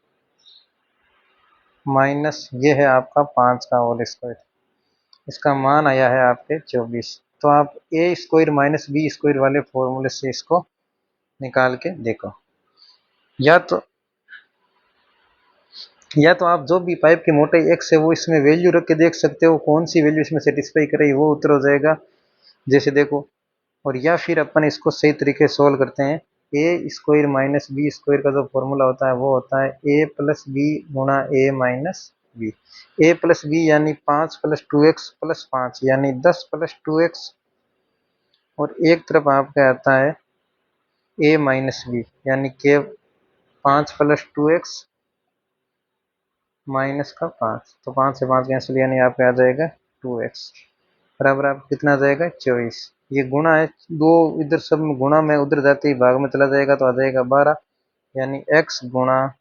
माइनस ये है आपका 5 का होल स्क्वायर, इसका मान आया है आपके 24। तो आप ए स्क्वायर माइनस बी स्क्वायर वाले फॉर्मूले से इसको निकाल के देखो। या तो आप जो भी पाइप की मोटाई x है वो इसमें वैल्यू रख के देख सकते हो, कौन सी वैल्यू इसमें सेटिस्फाई करे वो उत्तर हो जाएगा, जैसे देखो। और या फिर अपन इसको सही तरीके से सोल्व करते हैं। ए स्क्वायर माइनस बी स्क्वायर का जो फॉर्मूला होता है वो होता है ए प्लस बी गुणा ए माइनस बी। ए प्लस बी यानी 5 + 2x + 5 यानी 10 + 2x, और एक तरफ आपका आता है ए माइनस बी यानी के 5 + 2x माइनस का 5, तो 5 से 5 कैंसिल यानी आपका आ जाएगा 2x बराबर आपको कितना आ जाएगा? 24। ये गुणा है, दो इधर सब में गुणा में उधर जाते ही भाग में चला जाएगा तो आ जाएगा 12, यानी x गुणा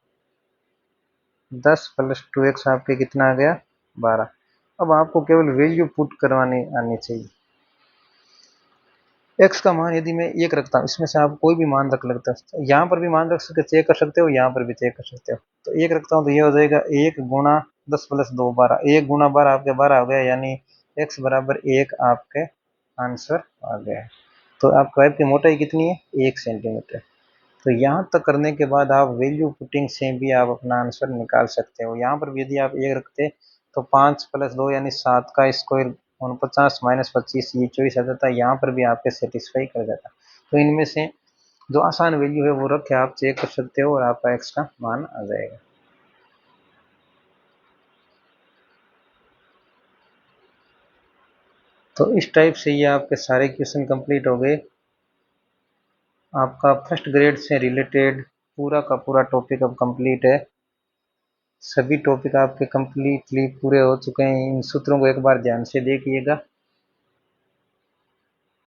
10 + 2x आपके कितना आ गया? 12। अब आपको केवल वैल्यू पुट करवानी आनी चाहिए। x का मान यदि मैं 1 रखता हूँ, इसमें से आप कोई भी मान रख लगता है, यहाँ पर भी मान रख सकते, चेक कर सकते हो, यहाँ पर भी चेक कर सकते हो। तो 1 रखता हूँ तो ये हो जाएगा 1 गुणा 10 + 2 12, 1 गुणा 12 आपके 12 हो गया, यानी x बराबर 1 आपके आंसर आ गया है। तो आपकी पाइप की मोटाई कितनी है? 1 सेंटीमीटर। तो यहाँ तक करने के बाद आप वैल्यू पुटिंग से भी आप अपना आंसर निकाल सकते हो। यहाँ पर भी यदि आप 1 रखते तो 5 + 2 यानी 7 का स्क्वायर 49 - 25 ये 24 आ जाता है, यहाँ पर भी आपके सेटिस्फाई कर जाता। तो इनमें से जो आसान वैल्यू है वो रख के आप चेक कर सकते हो, और आपका एक्स का मान आ जाएगा। तो इस टाइप से ये आपके सारे क्वेश्चन कंप्लीट हो गए। आपका फर्स्ट ग्रेड से रिलेटेड पूरा का पूरा टॉपिक अब कंप्लीट है। सभी टॉपिक आपके कंप्लीटली पूरे हो चुके हैं। इन सूत्रों को एक बार ध्यान से देखिएगा।